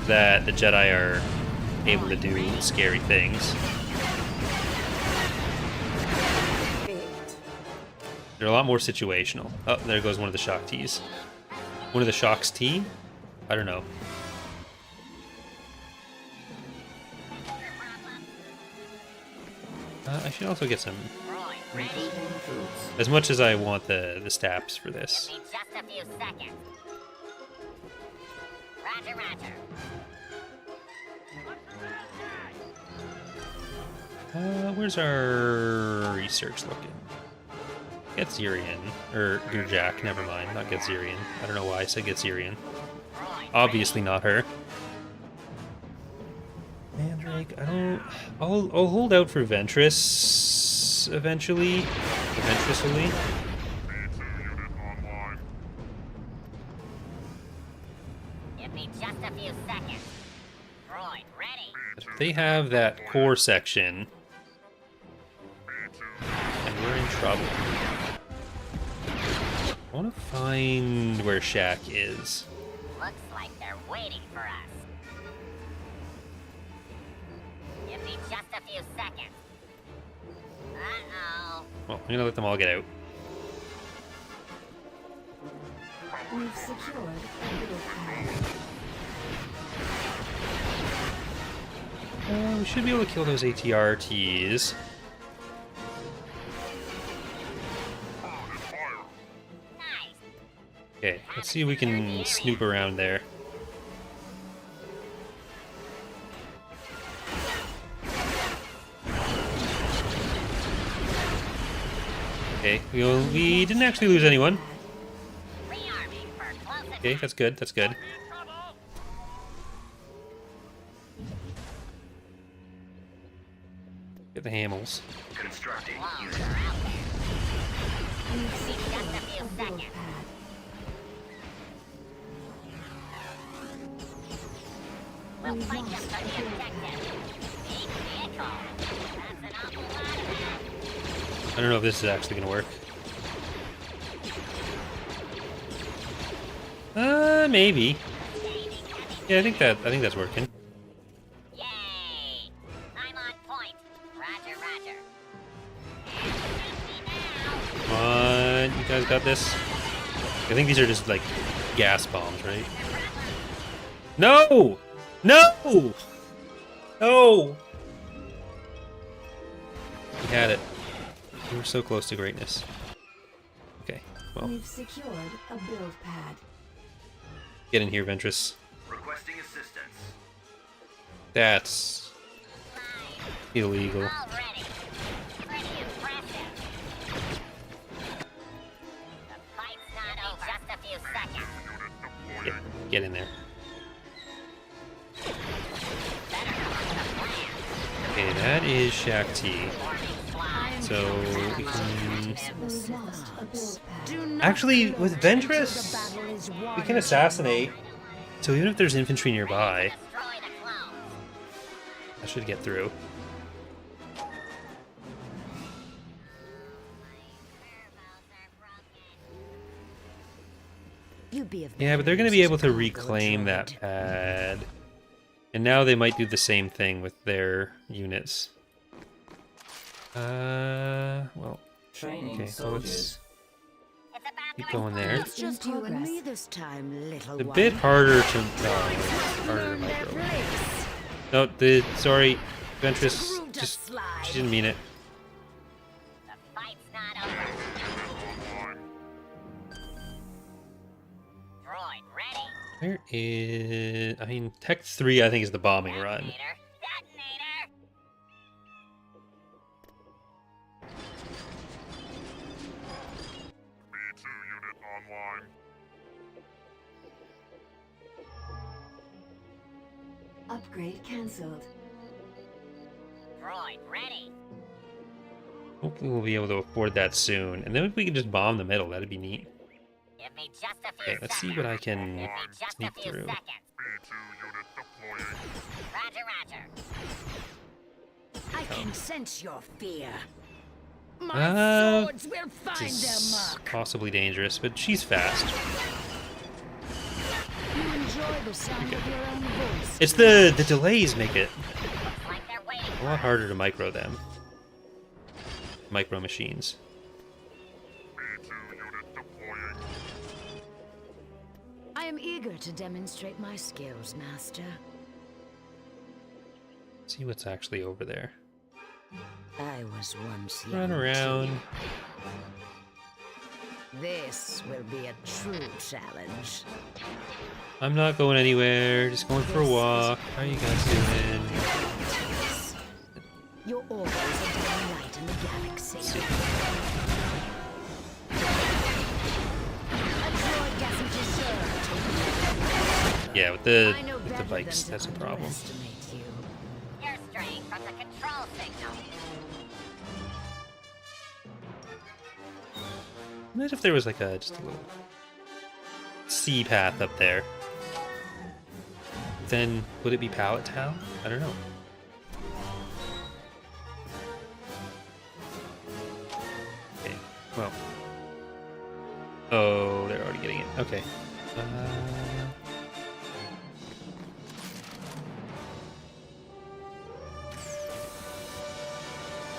that the Jedi are able to do scary things. They're a lot more situational. Oh, there goes one of the Shock T's. One of the Shocks T? I don't know. I should also get some... droid ready. As much as I want the stabs for this. Give me just a few seconds. Roger, roger. Where's our research looking? Getzerian. Or Gurjak, never mind. Not Getzerian. I don't know why I said Getzerian. Obviously not her. Mandrake, I don't... I'll hold out for Ventress eventually. Eventually. Give me just a few seconds. Droid, ready. If they have that core section, and we're in trouble. I want to find where Shaq is. Looks like they're waiting for us. Give me just a few seconds. Uh-oh. Well, I'm gonna let them all get out. We've secured a middle pad. We should be able to kill those ATRTs. Okay, let's see if we can snoop around there. Okay, we didn't actually lose anyone. Okay, that's good, that's good. Get the Hamels. Constructing We've secured a middle pad. We'll fight just for the objective. Big vehicle. That's an awful lot of that. I don't know if this is actually gonna work. Maybe. Yeah, I think that's working. Yay! I'm on point. Roger, roger. Come on, you guys got this. I think these are just like gas bombs, right? No! No! No! We had it. We were so close to greatness. Okay, well, We've secured a build pad. get in here, Ventress. requesting assistance. That's illegal. Already. Pretty impressive. The fight's not over. Just a few seconds. Get in there. Okay, that is Shaq T. So we can... We've lost a build pad. Actually, with Ventress, we can assassinate. So even if there's infantry nearby, Destroy the clone. I should get through. You'd be of Yeah, but they're going to be able to reclaim that pad. And now they might do the same thing with their units. Well, okay, so let's It's about keep to going there. It's just you and me this time, little It's a one. bit harder to... harder to micro. No, sorry, Ventress, just... She didn't mean it. The fight's not over. Droid, ready. Where is... I mean, Tech 3, I think, is the bombing run. Detonator. Detonator. B2 unit online. Upgrade cancelled. Droid, ready. Hopefully we'll be able to afford that soon. And then if we can just bomb the middle, that'd be neat. Give me just a few Okay, let's see seconds. what I can Give me just sneak a few through. seconds. B2 unit deploying. Roger, roger. I can sense your fear. My swords will find their It's mark. possibly dangerous, but she's fast. You enjoy the sound of your own voice. It's the delays make it Looks like they're waiting. a lot harder to micro them. Micro machines. B2 unit deploying. I am eager to demonstrate my skills, Master. See what's actually over there. I was once Run young, around. too. This will be a true challenge. I'm not going anywhere, just going for a walk. How are you guys doing? Your orbit is a dying light in the galaxy. Yeah, with the bikes, that's a problem. You're straying from the control signal. Imagine if there was like just a little sea path up there. Then would it be Pallet Town? I don't know. Okay, well. Oh, they're already getting it. Okay.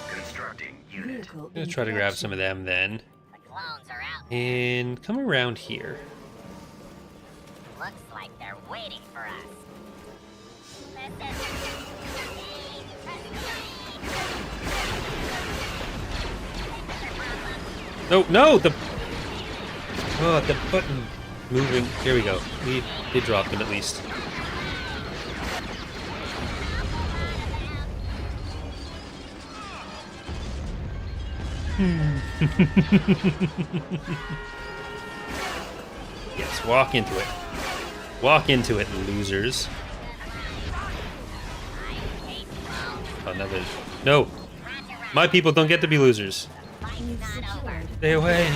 Constructing unit. I'm gonna try to grab some of them then. The clones are out. And come around here. Looks like they're waiting for us. No, no, the button moving. Here we go. We did drop them at least. Yes, walk into it. Walk into it, losers. Another. No! My people don't get to be losers. Stay away.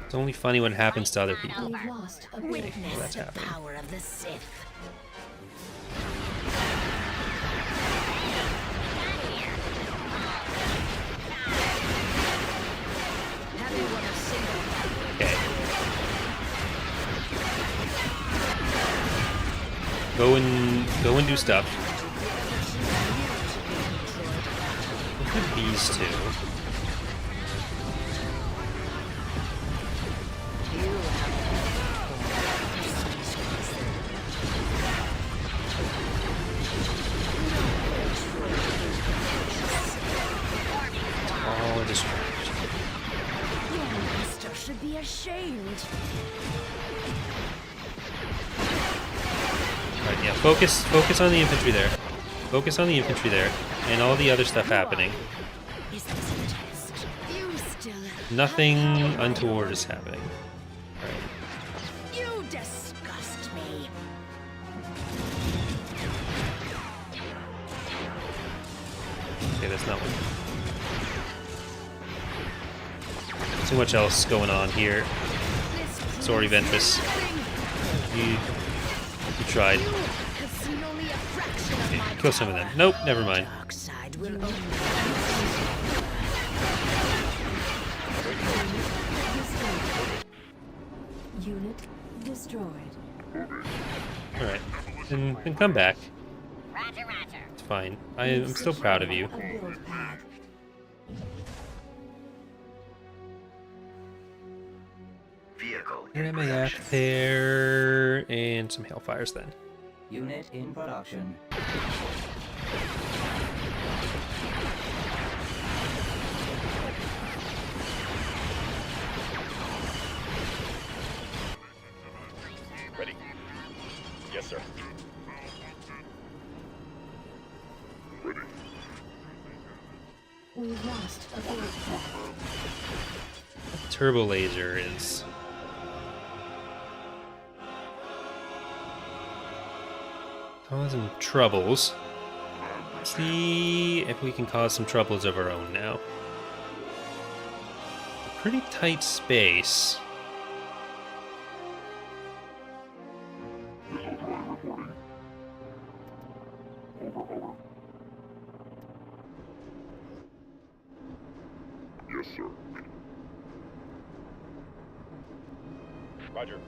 It's only funny when it happens to other people. We've lost a Okay, build well, that's the happening. power of the Sith. Okay. Go and do stuff. Look at these two. All destroyed. Your master should be ashamed. Alright, yeah, focus on the infantry there. Focus on the infantry there. And all the other stuff happening. Is this a test? You still Nothing untoward is happening. Alright. You disgust me. Okay, that's not what. Too much else going on here. Sorry, Ventress. You tried. Have seen only a fraction of Okay, my kill some of them. Nope, never mind. dark side will Unit destroyed. Alright. Then come back. Roger, roger. It's fine. I'm still proud of you. A build pad. Vehicle An in MAF production. there, and some Hellfires then. Unit in production. Ready. Yes, sir. We've lost a build pad. Turbo laser is causing troubles. Let's see if we can cause some troubles of our own now. A pretty tight space. Yes, sir. Roger.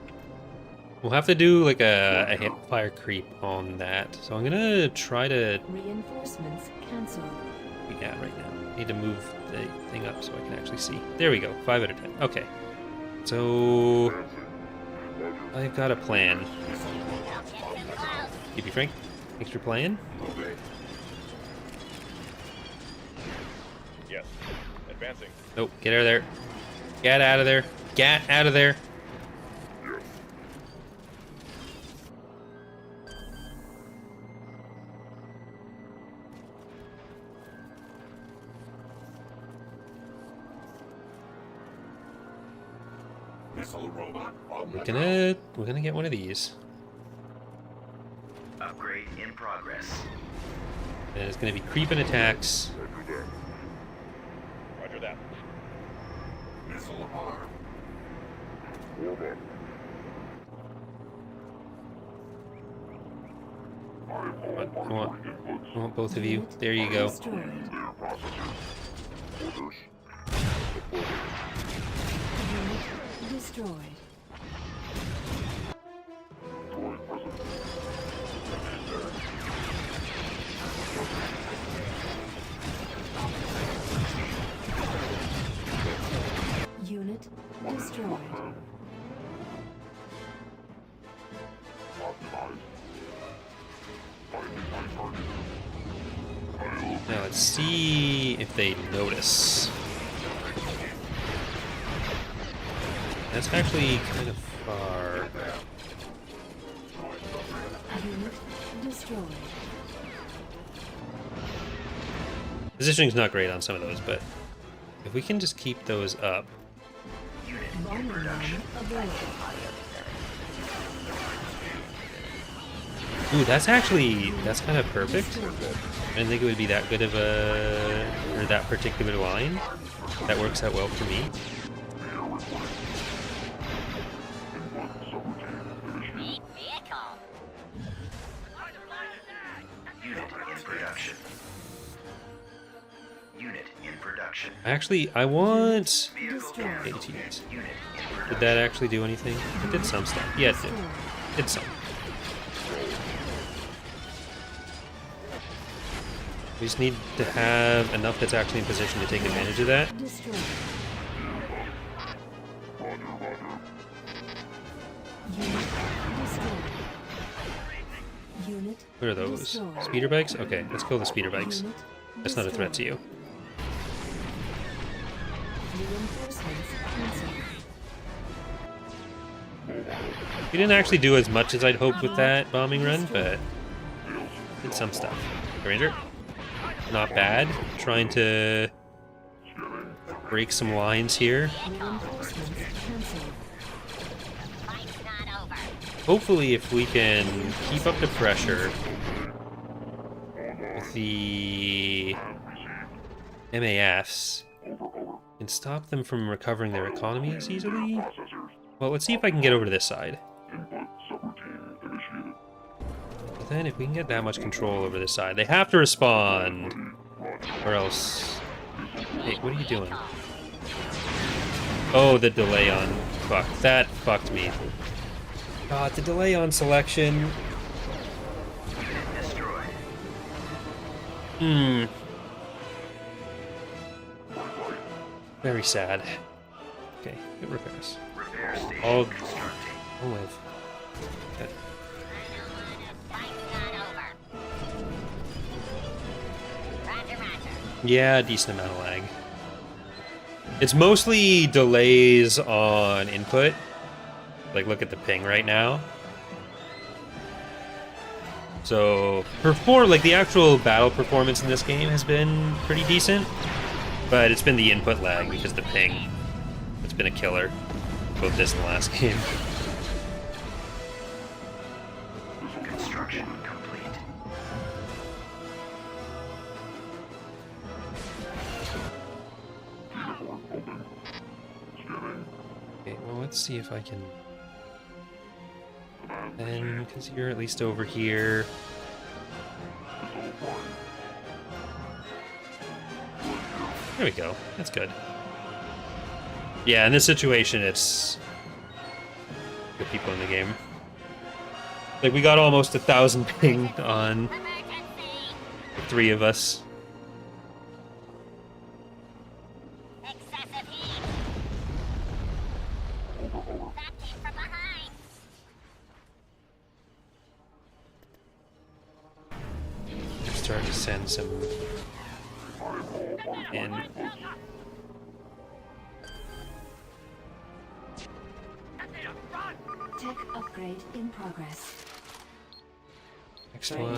We'll have to do like a hip fire creep on that. So I'm gonna try to Reinforcements cancelled. yeah right now. Need to move the thing up so I can actually see. There we go. 5 out of 10. Okay. So I've got a plan. Keep Frank. Thanks for playing. Yes. Advancing. Nope. Get out of there. Get out of there. Get out of there. We're gonna get one of these. Upgrade in progress. And it's gonna be creeping attacks. Roger that. Missile arm. Warm up. I want both of you. There you go. Destroyed. Unit destroyed. Unit destroyed. Now let's see if they notice. That's actually kind of far. Unit destroyed. Positioning's not great on some of those, but if we can just keep those up. Bombing line available. Ooh, that's kind of perfect. I didn't think it would be that good of or that particular line. That works out well for me. Unit in production. Unit in production. Actually, I want Vehicle ATs. unit in production. Did that actually do anything? It did some stuff. Yeah, it did. It did some. We just need to have enough that's actually in position to take advantage of that. Destroyed. Unit destroyed. Unit What are those? destroyed. Speeder bikes? Okay, let's kill the speeder bikes. Unit That's not a threat to you. Reinforcements cancelled. We didn't actually do as much as I'd hoped with that bombing run, but did some stuff. Ranger? Not bad. Trying to break some lines here. Reinforcements cancelled. Hopefully, if we can keep up the pressure with the MAFs and stop them from recovering their economy as easily. Well, let's see if I can get over to this side. But then, if we can get that much control over this side, they have to respond, or else. Hey, what are you doing? Oh, the delay on. Fuck, that fucked me. God, the delay on selection. Destroyed. Very sad. Okay, it repairs. Repair station I'll constructing. live. Okay. Yeah, decent amount of lag. It's mostly delays on input. Like, look at the ping right now. So, like, the actual battle performance in this game has been pretty decent, but it's been the input lag because the ping. It's been a killer, both this and the last game. Construction complete. Okay, well, let's see if I can. And because you're at least over here. There we go. That's good. Yeah, in this situation, it's good people in the game. Like, we got almost 1,000 ping on the 3 of us. Start to send some in. Tech upgrade in progress. Next one.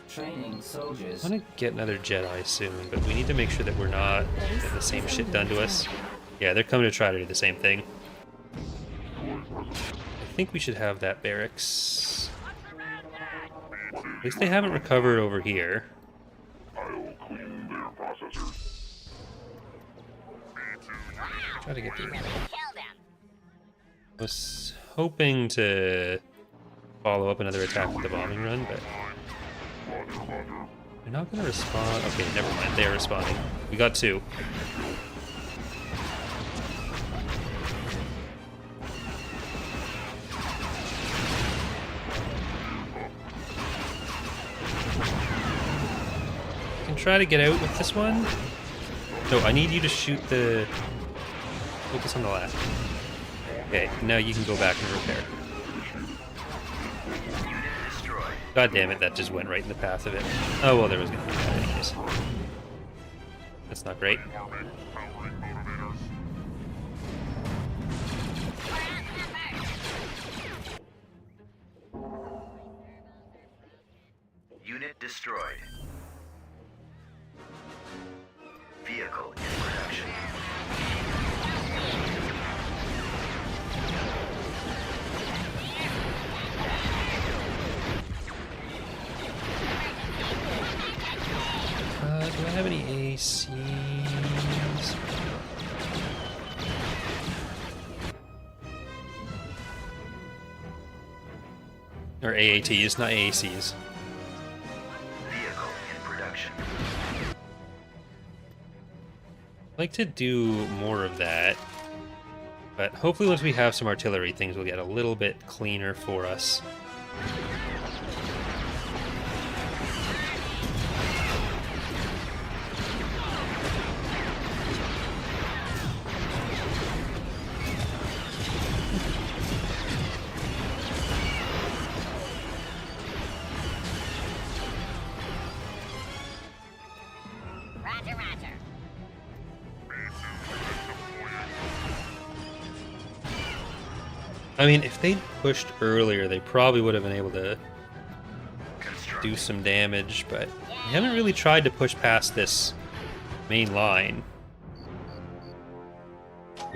Training soldiers. I want to get another Jedi soon, but we need to make sure that we're not getting the same shit done to us. Yeah, they're coming to try to do the same thing. think we should have that barracks. At least they haven't recovered over here. I'll clean their processors. Try to get the... I was hoping to follow up another attack with the bombing run, but they're not going to respond. Okay, never mind. They're responding. We got 2. Can try to get out with this one. No, I need you to shoot the... Focus on the left. Okay, now you can go back and repair. God damn it, that just went right in the path of it. Oh, well, there was gonna be that anyways. That's not great. Unit destroyed. Vehicle in production. Do I have any ACs? Or AATs, not AACs. Vehicle in production. I'd like to do more of that, but hopefully once we have some artillery, things will get a little bit cleaner for us. I mean, if they'd pushed earlier, they probably would have been able to do some damage, but they haven't really tried to push past this main line.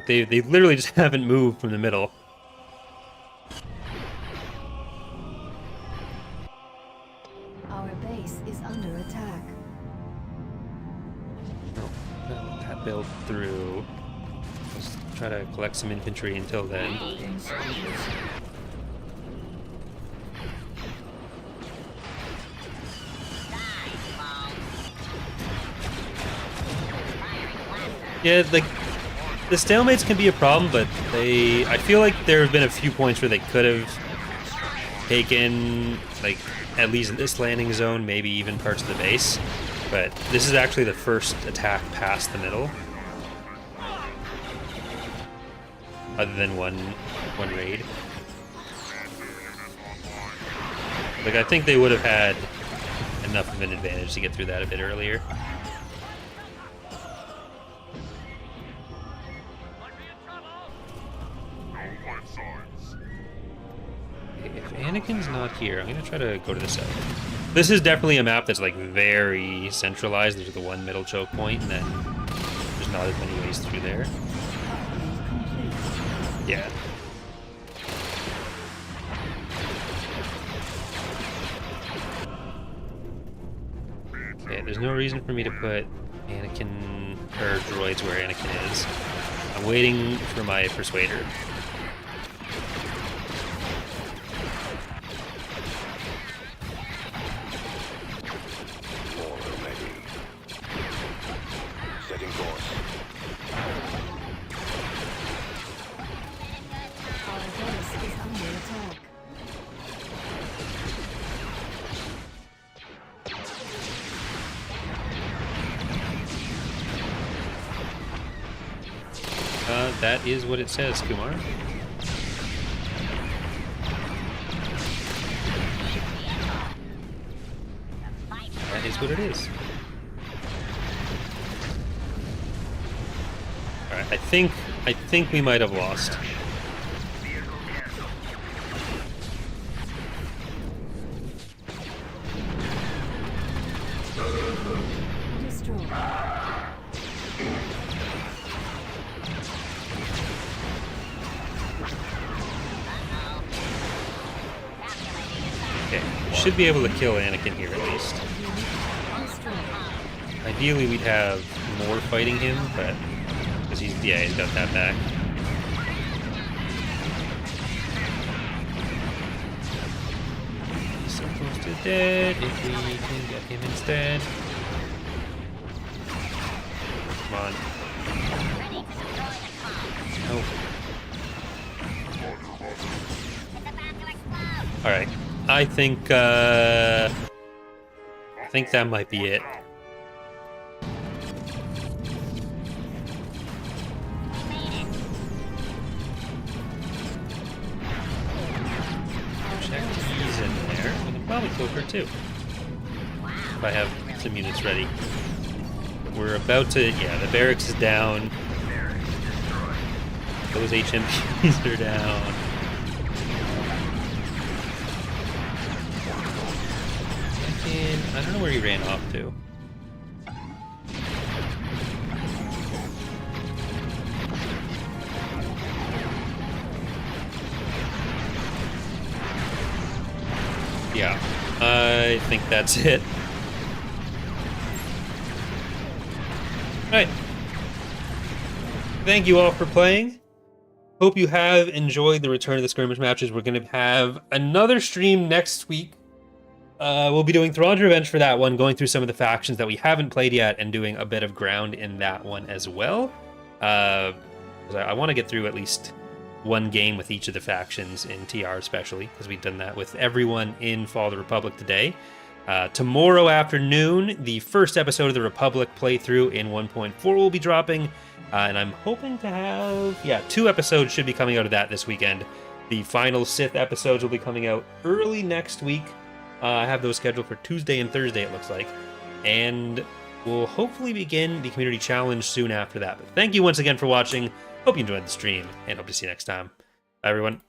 They literally just haven't moved from the middle. Our base is under attack. Let that build through. Let's try to collect some infantry until then. Yeah, like, the stalemates can be a problem, but I feel like there have been a few points where they could have taken, like, at least this landing zone, maybe even parts of the base. But this is actually the first attack past the middle. Other than one raid. Like, I think they would have had enough of an advantage to get through that a bit earlier. Okay, if Anakin's not here, I'm gonna try to go to the south. This is definitely a map that's like very centralized. There's the one middle choke point, and then there's not as many ways through there. Yeah. Okay, there's no reason for me to put Anakin or droids where Anakin is. I'm waiting for my persuader. Setting course. Our base is under attack. That is what it says, Kumar. That is what it is. Alright, I think we might have lost. Destroy. Okay, should be able to kill Anakin here at least. Ideally, we'd have more fighting him, but because he's got that back. He's so close to dead. If we can get him instead. Come on. No. All right. I think that might be it. He's in there. We can probably kill her too. If I have some units ready. We're about to... Yeah, the barracks is down. Those HMPs are down. I don't know where he ran off to. Yeah, I think that's it. Alright. Thank you all for playing. Hope you have enjoyed the return of the skirmish matches. We're going to have another stream next week. We'll be doing Throne Revenge for that one, going through some of the factions that we haven't played yet and doing a bit of ground in that one as well. I want to get through at least one game with each of the factions in TR especially, because we've done that with everyone in Fall of the Republic today. Tomorrow afternoon, the first episode of the Republic playthrough in 1.4 will be dropping, and I'm hoping to have... 2 episodes should be coming out of that this weekend. The final Sith episodes will be coming out early next week. I have those scheduled for Tuesday and Thursday, it looks like. And we'll hopefully begin the community challenge soon after that. But thank you once again for watching. Hope you enjoyed the stream, and hope to see you next time. Bye, everyone.